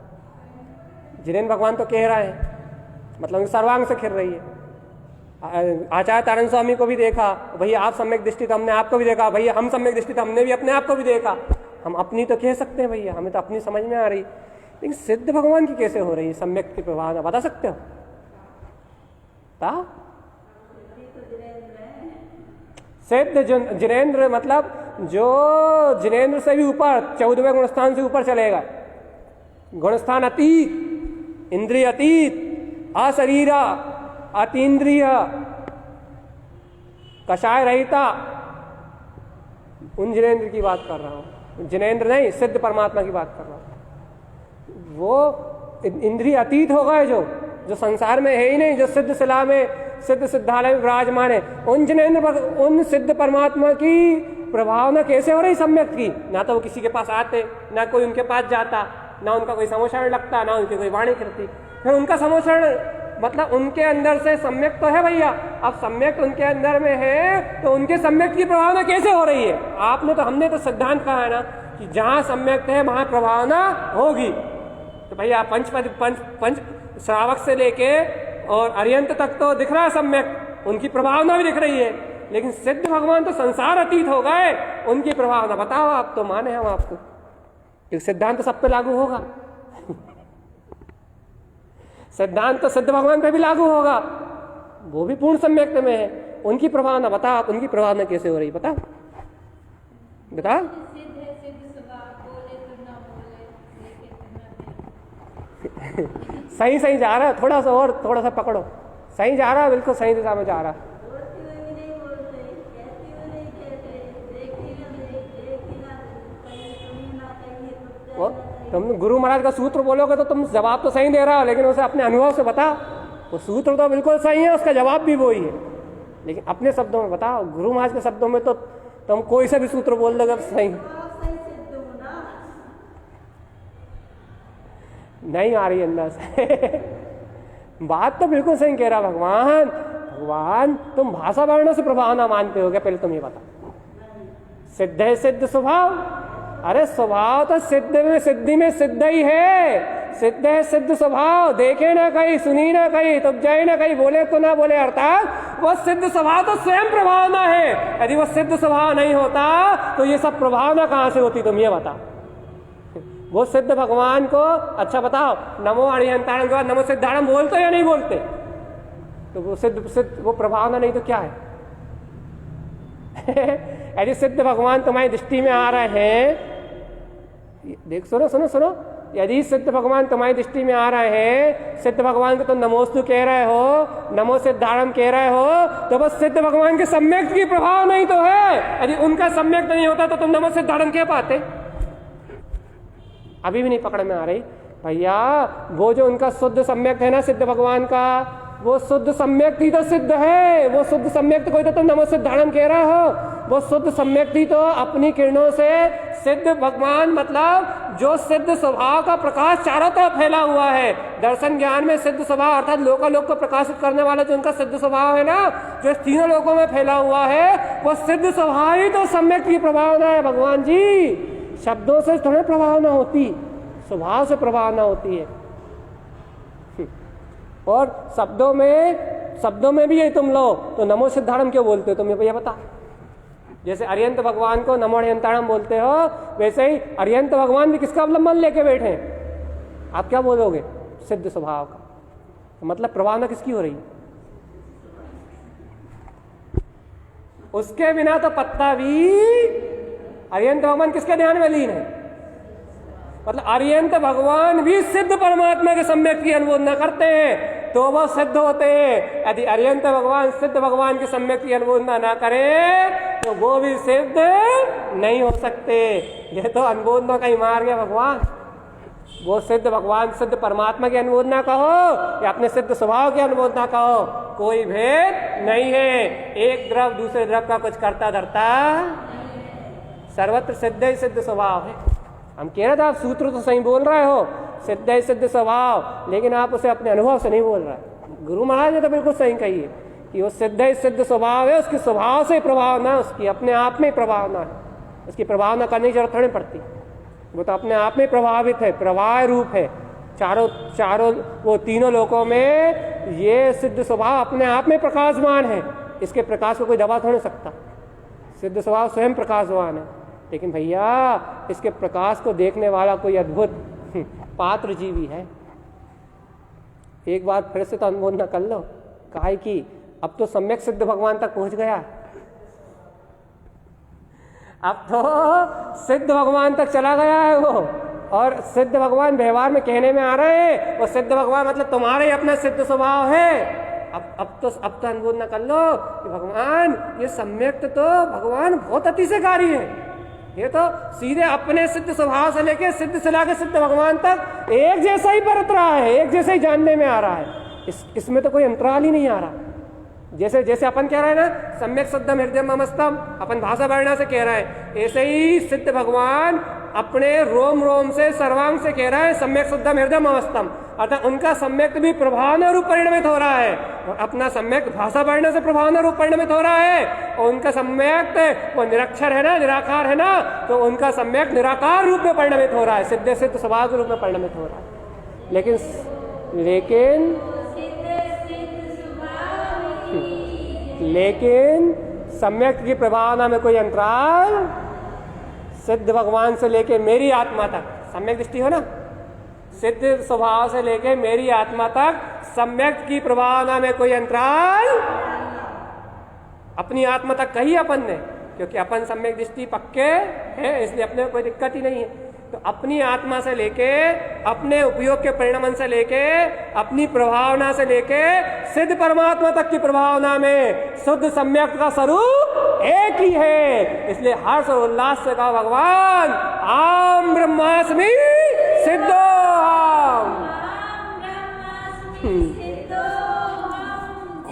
जिनेन्द्र भगवान तो कह रहे हैं, मतलब सर्वांग से खिर रही है। आचार्य तारण स्वामी को भी देखा, भैया आप सम्यक दृष्टि तो हमने आपको भी देखा, भैया हम सम्यक दृष्टि तो हमने भी अपने आप को भी देखा। हम अपनी तो कह सकते हैं भैया, हमें तो अपनी समझ में आ रही, लेकिन सिद्ध भगवान की कैसे हो रही है सम्यक की प्रभावना? बता सकते हो? सिद्ध जिनेन्द्र मतलब जो जिनेन्द्र से भी ऊपर, 14वें गुणस्थान से ऊपर चलेगा, गुणस्थान अतीत, इंद्रिय अतीत, अशरीरा, अतीन्द्रिय, कषाय रहिता, उन जिनेन्द्र की बात कर रहा हूं। जिनेन्द्र नहीं, सिद्ध परमात्मा की बात कर रहा हूं। वो इंद्रिय अतीत हो गए जो संसार में है ही नहीं, जो सिद्ध शिला में सिद्ध सिद्धालय में विराजमान है, उन जिनेंद्र उन सिद्ध परमात्मा की प्रभावना कैसे हो रही सम्यक की? ना तो वो किसी के पास आते, ना कोई उनके पास जाता, ना उनका कोई समोषण लगता, ना उनकी कोई वाणी करती। फिर उनका समोषण मतलब उनके अंदर से सम्यक तो है भैया, अब सम्यक उनके अंदर में है तो उनके सम्यक की प्रभावना कैसे हो रही है? आपने तो हमने तो सिद्धांत कहा है ना कि जहां सम्यक है वहां प्रभावना होगी। तो भैया पंच श्रावक से लेके और अर्यंत तक तो दिख रहा है सम्यक, उनकी प्रभावना भी दिख रही है, लेकिन सिद्ध भगवान तो संसार अतीत हो गए, उनकी प्रभावना बताओ। आप तो माने हम आपको, एक सिद्धांत तो सब पे लागू होगा सिद्धांत तो सिद्ध भगवान पे भी लागू होगा, वो भी पूर्ण सम्यक्त में है, उनकी प्रभावना बताओ। आप उनकी प्रभावना कैसे हो रही बताओ बताओ। सही सही जा रहा है, थोड़ा सा और थोड़ा सा पकड़ो, सही जा रहा है, बिल्कुल सही दिशा में जा रहा है। तुम गुरु महाराज का सूत्र बोलोगे तो तुम जवाब तो सही दे रहा हो, लेकिन उसे अपने अनुभव से बताओ। वो सूत्र तो बिल्कुल सही है, उसका जवाब भी वही है, लेकिन अपने शब्दों में बताओ। गुरु महाराज के शब्दों में तो तुम कोई सा भी सूत्र बोल दोगे सही नहीं आ रही अंदर से बात तो बिल्कुल सही कह रहा भगवान। भगवान तुम भाषा वर्णों से प्रभावना मानते हो क्या? पहले तुम ये बताओ। सिद्ध है सिद्ध स्वभाव, अरे स्वभाव तो सिद्धि में सिद्ध ही है। सिद्ध है सिद्ध स्वभाव, देखे ना कहीं, सुनी ना कहीं, तब जाए ना कहीं, बोले तो ना बोले, अर्थात वो सिद्ध स्वभाव तो स्वयं प्रभावना है। यदि वो सिद्ध स्वभाव नहीं होता तो ये सब प्रभावना कहां से होती? तुम ये बताओ। वो सिद्ध भगवान को अच्छा बताओ, नमो अरिहंताणम के बाद नमो सिद्धाणम बोलते या नहीं बोलते? तो वो सिद्ध वो प्रभावना नहीं तो क्या है? यदि सिद्ध भगवान तुम्हारी दृष्टि में आ रहे हैं, देख सुनो सुनो सुनो, यदि सिद्ध भगवान तुम्हारी दृष्टि में आ रहे हैं, सिद्ध भगवान को तुम नमोस्तु कह रहे हो, नमो सिद्धाणम कह रहे हो, तो बस सिद्ध भगवान के सम्यक की प्रभाव नहीं तो है। यदि उनका सम्यक नहीं होता तो तुम नमो सिद्धाणम कह पाते? अभी भी नहीं पकड़ में आ रही भैया। वो जो उनका शुद्ध सम्यक है ना सिद्ध भगवान का, वो शुद्ध सम्यक ही तो सिद्ध है। वो शुद्ध सम्यक कोई तो तुम नमो सिद्धाणम कह रहे हो, वो शुद्ध सम्यक ही तो अपनी किरणों से सिद्ध भगवान, मतलब जो सिद्ध स्वभाव का प्रकाश चारों तरफ फैला हुआ है। दर्शन ज्ञान में सिद्ध स्वभाव अर्थात लोकालोक को प्रकाशित करने वाला जो उनका सिद्ध स्वभाव है ना, जो तीनों लोकों में फैला हुआ है, वो सिद्ध स्वभाव ही तो सम्यक की प्रभावना है भगवान जी। शब्दों से थोड़े प्रभावना होती, स्वभाव से प्रभावना होती है। और शब्दों में भी यही तुम लो तो नमो सिद्धाणम क्यों बोलते हो? तुम्हें भैया बता। जैसे अर्यंत भगवान को नमो अरिहंताणम बोलते हो, वैसे ही अर्यंत भगवान भी किसका अवलंबन लेके बैठे हैं? आप क्या बोलोगे? सिद्ध स्वभाव का। तो मतलब प्रभावना किसकी हो रही? उसके बिना तो पत्ता भी। अर्यंत भगवान किसके ध्यान में लीन है? मतलब अर्यंत भगवान भी सिद्ध परमात्मा के सम्यक की अनुमोदना करते हैं तो वह सिद्ध होते हैं। यदि अर्यंत भगवान सिद्ध भगवान के सम्यक की अनुमोदना ना करे तो वो भी सिद्ध नहीं हो सकते। ये तो अनुमोदना का ही मार गया भगवान। वो सिद्ध भगवान सिद्ध परमात्मा की अनुमोदना कहो या अपने सिद्ध स्वभाव की अनुमोदना कहो, कोई भेद नहीं है। एक द्रव दूसरे द्रव का कुछ करता धरता, सर्वत्र सिद्ध ही सिद्ध स्वभाव है। हम कह रहे थे आप सूत्र तो सही बोल रहे हो, सिद्ध है सिद्ध स्वभाव, लेकिन आप उसे अपने अनुभव से नहीं बोल रहे। गुरु महाराज ने तो बिल्कुल सही कही है कि वो सिद्ध है सिद्ध स्वभाव है, उसके स्वभाव से प्रभावना, उसकी अपने आप में प्रभावना है, उसकी प्रभावना करने की जरूरत नहीं पड़ती। वो तो अपने आप में प्रभावित है, प्रवाह रूप है। चारों वो तीनों लोकों में ये सिद्ध स्वभाव अपने आप में प्रकाशमान है। इसके प्रकाश को कोई दबा थोड़ी सकता। सिद्ध स्वभाव स्वयं प्रकाशवान है, लेकिन भैया इसके प्रकाश को देखने वाला कोई अद्भुत पात्र जीवी है। एक बार फिर से तो अनुमोदना कर लो, काहे कि अब तो सम्यक सिद्ध भगवान तक पहुंच गया, अब तो सिद्ध भगवान तक चला गया है वो। और सिद्ध भगवान व्यवहार में कहने में आ रहे हैं, वो सिद्ध भगवान मतलब तुम्हारे अपना सिद्ध स्वभाव है। अब तो अनुमोदना कर लो कि भगवान ये सम्यक तो भगवान बहुत अतिशयकारी है। ये तो सीधे अपने सिद्ध स्वभाव से लेके सिद्ध से लाके सिद्ध भगवान तक एक जैसा ही बरत रहा है, एक जैसा ही जानने में आ रहा है। इसमें तो कोई अंतराल ही नहीं आ रहा। जैसे जैसे अपन कह रहे हैं ना सम्यक शुद्धम हृदय ममस्तम, अपन भाषा वर्णा से कह रहे हैं, ऐसे ही सिद्ध भगवान अपने रोम रोम से सर्वांग से कह रहे हैं सम्यक शुद्धम हृदय ममस्तम, अर्थात उनका सम्यक भी प्रभावना रूप परिणमित हो रहा है और अपना सम्यक भाषा वर्णा से प्रभावना रूप परिणमित हो रहा है, और उनका सम्यक वो निरक्षर है ना, निराकार है ना, तो उनका सम्यक निराकार रूप में परिणमित हो रहा है, सिद्ध सिद्ध स्वभाव के रूप में परिणमित हो रहा है। लेकिन सम्यक की प्रभावना में कोई अंतराल सिद्ध भगवान से लेके मेरी आत्मा तक, सम्यक दृष्टि हो ना, सिद्ध स्वभाव से लेके मेरी आत्मा तक सम्यक की प्रभावना में कोई अंतराल, अपनी आत्मा तक कही अपन ने, क्योंकि अपन सम्यक दृष्टि पक्के है इसलिए अपने कोई दिक्कत ही नहीं है। तो अपनी आत्मा से लेके, अपने उपयोग के परिणाम से लेके, अपनी प्रभावना से लेके सिद्ध परमात्मा तक की प्रभावना में शुद्ध सम्यक का स्वरूप एक ही है। इसलिए हर्ष और उल्लास से कहा भगवान आम ब्रह्मास्मि सिद्धोहम,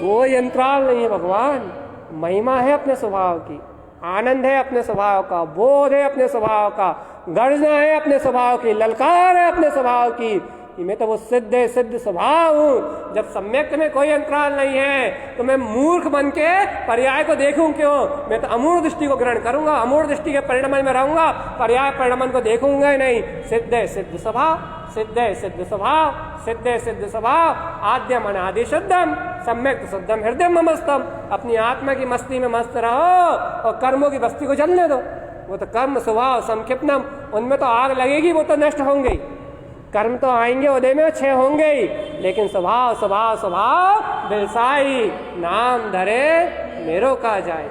कोई अंतराल नहीं है भगवान, महिमा है अपने स्वभाव की, आनंद है अपने स्वभाव का, बोध है अपने स्वभाव का, गर्जना है अपने स्वभाव की, ललकार है अपने स्वभाव की, मैं तो वो सिद्ध सिद्ध स्वभाव हूँ। जब सम्यक में कोई अंतराल नहीं है तो मैं मूर्ख बन के पर्याय को देखूं क्यों, मैं तो अमूढ़ दृष्टि को ग्रहण करूंगा, अमूढ़ दृष्टि के परिणाम में रहूंगा, पर्याय परिणाम को देखूंगा ही नहीं। सिद्ध सिद्ध स्वभाव, सिद्ध सिद्ध स्वभाव, सिद्ध सिद्ध स्वभाव, आद्यम अनादि शुद्धम सम्यक शुद्धम हृदय ममस्तम, अपनी आत्मा की मस्ती में मस्त रहो और कर्मों की बस्ती को जलने दो। वो तो कर्म स्वभाव संक्षिप्तम, उनमें तो आग लगेगी, वो तो नष्ट होंगे, कर्म तो आएंगे उदय में क्षय होंगे ही, लेकिन स्वभाव स्वभाव स्वभाव बिलसाई नाम धरे मेरो का जाए।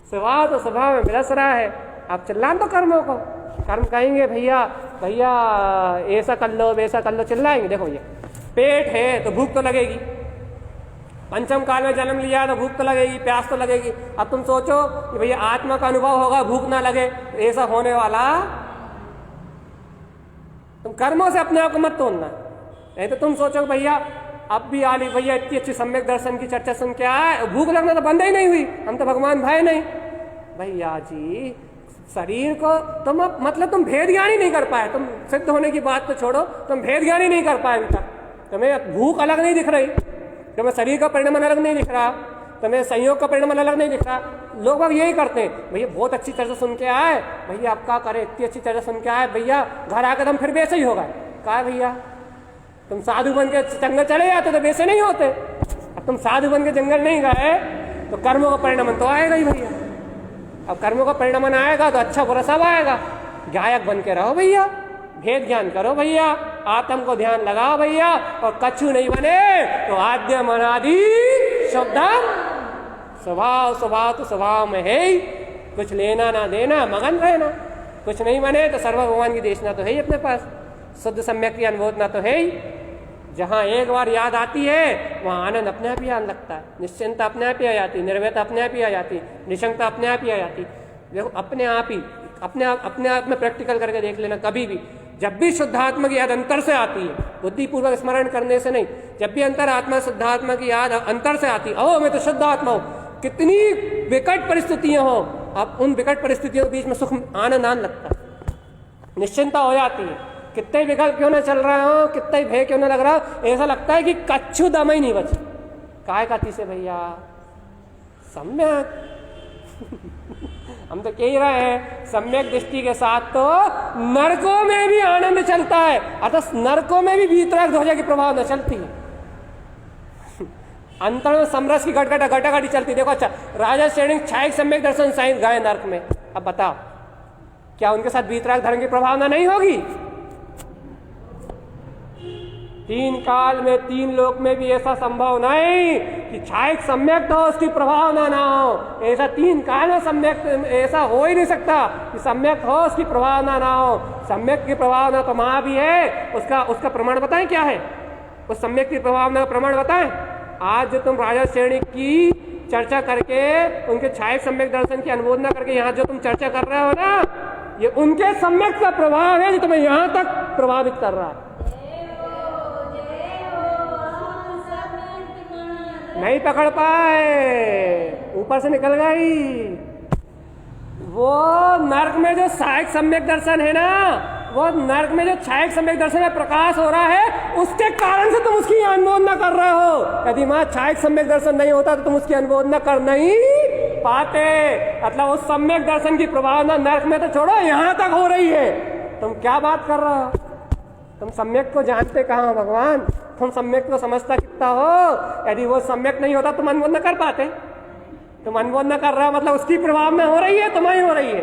स्वभाव तो स्वभाव में बिलस रहा है, आप चिल्लाएं तो कर्मों को, कर्म कहेंगे भैया भैया ऐसा कर लो वैसा कर लो, चिल्लाएंगे। देखो ये पेट है तो भूख तो लगेगी, पंचम काल में जन्म लिया तो भूख तो लगेगी, प्यास तो लगेगी। अब तुम सोचो कि भैया आत्मा का अनुभव होगा भूख ना लगे, ऐसा होने वाला, तुम कर्मों से अपने आप को मत तोड़ना। नहीं तो तुम सोचो भैया अब भी आली भैया इतनी अच्छी सम्यक दर्शन की चर्चा सुन के आए, भूख लगना तो बंद ही नहीं हुई, हम तो भगवान भाई नहीं। भैया जी शरीर को तुम मतलब तुम भेद ज्ञान ही नहीं कर पाए, तुम सिद्ध होने की बात तो छोड़ो, तुम भेद ज्ञान ही नहीं कर पाए अभी तक। तुम्हें भूख अलग नहीं दिख रही, तुम्हें शरीर का परिणाम अलग नहीं दिख रहा, तुम्हें संयोग का परिणाम अलग नहीं दिख रहा। लोग बाग यही करते हैं, भैया बहुत अच्छी चर्चा सुन के आए, भैया आप क्या करें इतनी अच्छी चर्चा सुन के आए, भैया घर आकर हम फिर वैसे ही होगा। कहा भैया तुम साधु बन के जंगल चले जाते तो वैसे नहीं होते, अब तुम साधु बन के जंगल नहीं गए तो कर्मों का परिणाम तो आएगा ही भैया। अब कर्मों का परिणाम आएगा तो अच्छा बुरा सब आएगा। गायक बन के रहो भैया, भेद ज्ञान करो भैया, आत्म को ध्यान लगाओ भैया, और कछु नहीं बने तो आद्यम अनादि शुद्धम, स्वभाव स्वभाव तो स्वभाव में है ही, कुछ लेना ना देना मगन रहना, कुछ नहीं बने तो सर्व भगवान की देशना तो है ही अपने पास, शुद्ध सम्यक की अनुभूतना तो है ही। जहाँ एक बार याद आती है वहाँ आनंद अपने आप ही आने लगता है, निश्चिंता अपने आप ही आ जाती, निर्भयता अपने आप ही आ जाती, निशंकता अपने आप ही आ जाती। देखो अपने आप ही अपने आप में प्रैक्टिकल करके देख लेना, कभी भी जब भी शुद्धात्मा की याद अंतर से आती है, बुद्धिपूर्वक स्मरण करने से नहीं, जब भी अंतर आत्मा शुद्धात्मा की याद अंतर से आती है, ओ मैं तो शुद्ध आत्मा हूँ, कितनी विकट परिस्थितियां हो, अब उन विकट परिस्थितियों के बीच में सुख आनंद आने लगता है, निश्चिंता हो जाती है। कितने विकल्प क्यों ना चल रहा हो, कितना ही भय क्यों ना लग रहा हो, ऐसा लगता है कि कच्छु दम ही नहीं बची। काय काती से भैया सम्यक हम तो कह रहे हैं सम्यक दृष्टि के साथ तो नरकों में भी आनंद चलता है, अर्थात नरकों में भी वीतराग ध्वजा की प्रभाव न चलती है, अंतर में समरस की घटाघटी चलती। देखो अच्छा राजा श्रेणी छायक सम्यक दर्शन साइंस गए नर्क में, अब बताओ क्या उनके साथ वीतराग धर्म की प्रभावना नहीं होगी? तीन काल में तीन लोक में भी ऐसा संभव नहीं कि छायक सम्यक हो उसकी प्रभावना ना हो, ऐसा तीन काल में सम्यक ऐसा हो ही नहीं सकता कि सम्यक हो उसकी प्रभावना ना हो। सम्यक की प्रभावना तो वहां भी है, उसका प्रमाण बताएं क्या है, उस सम्यक की प्रभावना का प्रमाण बताएं। आज जो तुम राजा श्रेणी की चर्चा करके उनके छायक सम्यक दर्शन की अनुमोदना करके यहाँ जो तुम चर्चा कर रहे हो ना, ये उनके सम्यक का प्रभाव है जो तुम्हें यहाँ तक प्रभावित कर रहा है। नहीं पकड़ पाए, ऊपर से निकल गई। वो नर्क में जो सहायक सम्यक दर्शन है ना, वो नर्क में जो सहायक सम्यक दर्शन में प्रकाश हो रहा है, उसके कारण से तुम उसकी अनुमोदना कर रहे हो। यदि वहां सहायक सम्यक दर्शन नहीं होता तो तुम उसकी अनुमोदना कर नहीं पाते। मतलब उस सम्यक दर्शन की प्रभावना नर्क में तो छोड़ो, यहां तक हो रही है। तुम क्या बात कर रहे हो? तुम सम्यक को जानते कहाँ हो भगवान? तुम सम्यक को समझता कितना हो? यदि वो सम्यक नहीं होता तुम अनुमोदना कर पाते? तुम अनुमोदना कर रहे हो मतलब उसकी प्रभावना हो रही है, तुम्हारी हो रही है,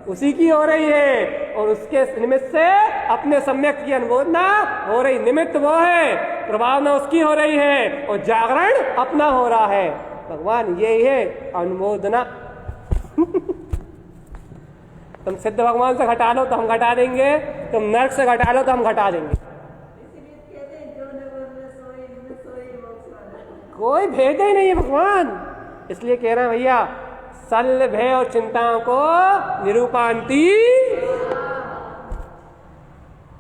उसी की हो रही है, और उसके निमित्त से अपने सम्यक की अनुमोदना हो रही। निमित्त वो है, प्रभावना उसकी हो रही है, और जागरण अपना हो रहा है। भगवान यही है अनुमोदना। तुम सिद्ध भगवान से घटा लो तो हम घटा देंगे, तुम नर्क से घटा लो तो हम घटा देंगे। कोई भेद ही नहीं है भगवान। इसलिए कह रहे हैं भैया, सल भय और चिंताओं को निरूपांति।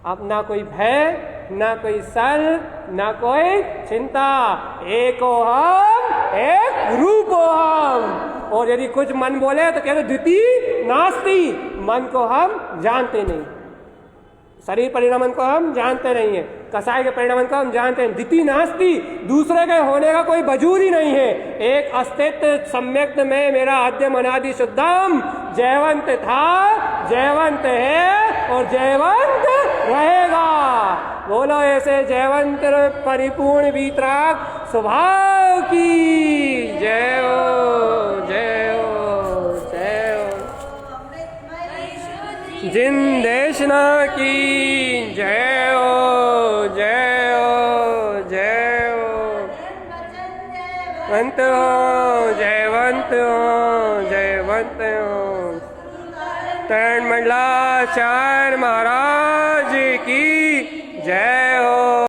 अब ना कोई भय, ना कोई सल, ना कोई चिंता, एको हम एक रूपो हम। और यदि कुछ मन बोले तो कहते द्वितीय नास्ति, मन को हम जानते नहीं, शरीर परिणामन को हम जानते नहीं है, कसाय के परिणामन को हम जानते हैं। द्वितीय नास्ति, दूसरे के होने का कोई वजूद ही नहीं है। एक अस्तित्व सम्यक में मेरा आद्यम अनादि शुद्धम जयवंत था, जयवंत है और जयवंत रहेगा। बोलो ऐसे जयवंत परिपूर्ण वीतराग स्वभाव की जय हो, जय हो, जय हो। जिन देशना की जय हो, जय हो, जय हो। वंत हो, जयवंत हो, जयवंत हो। तरण मंडलाचार्य महाराज की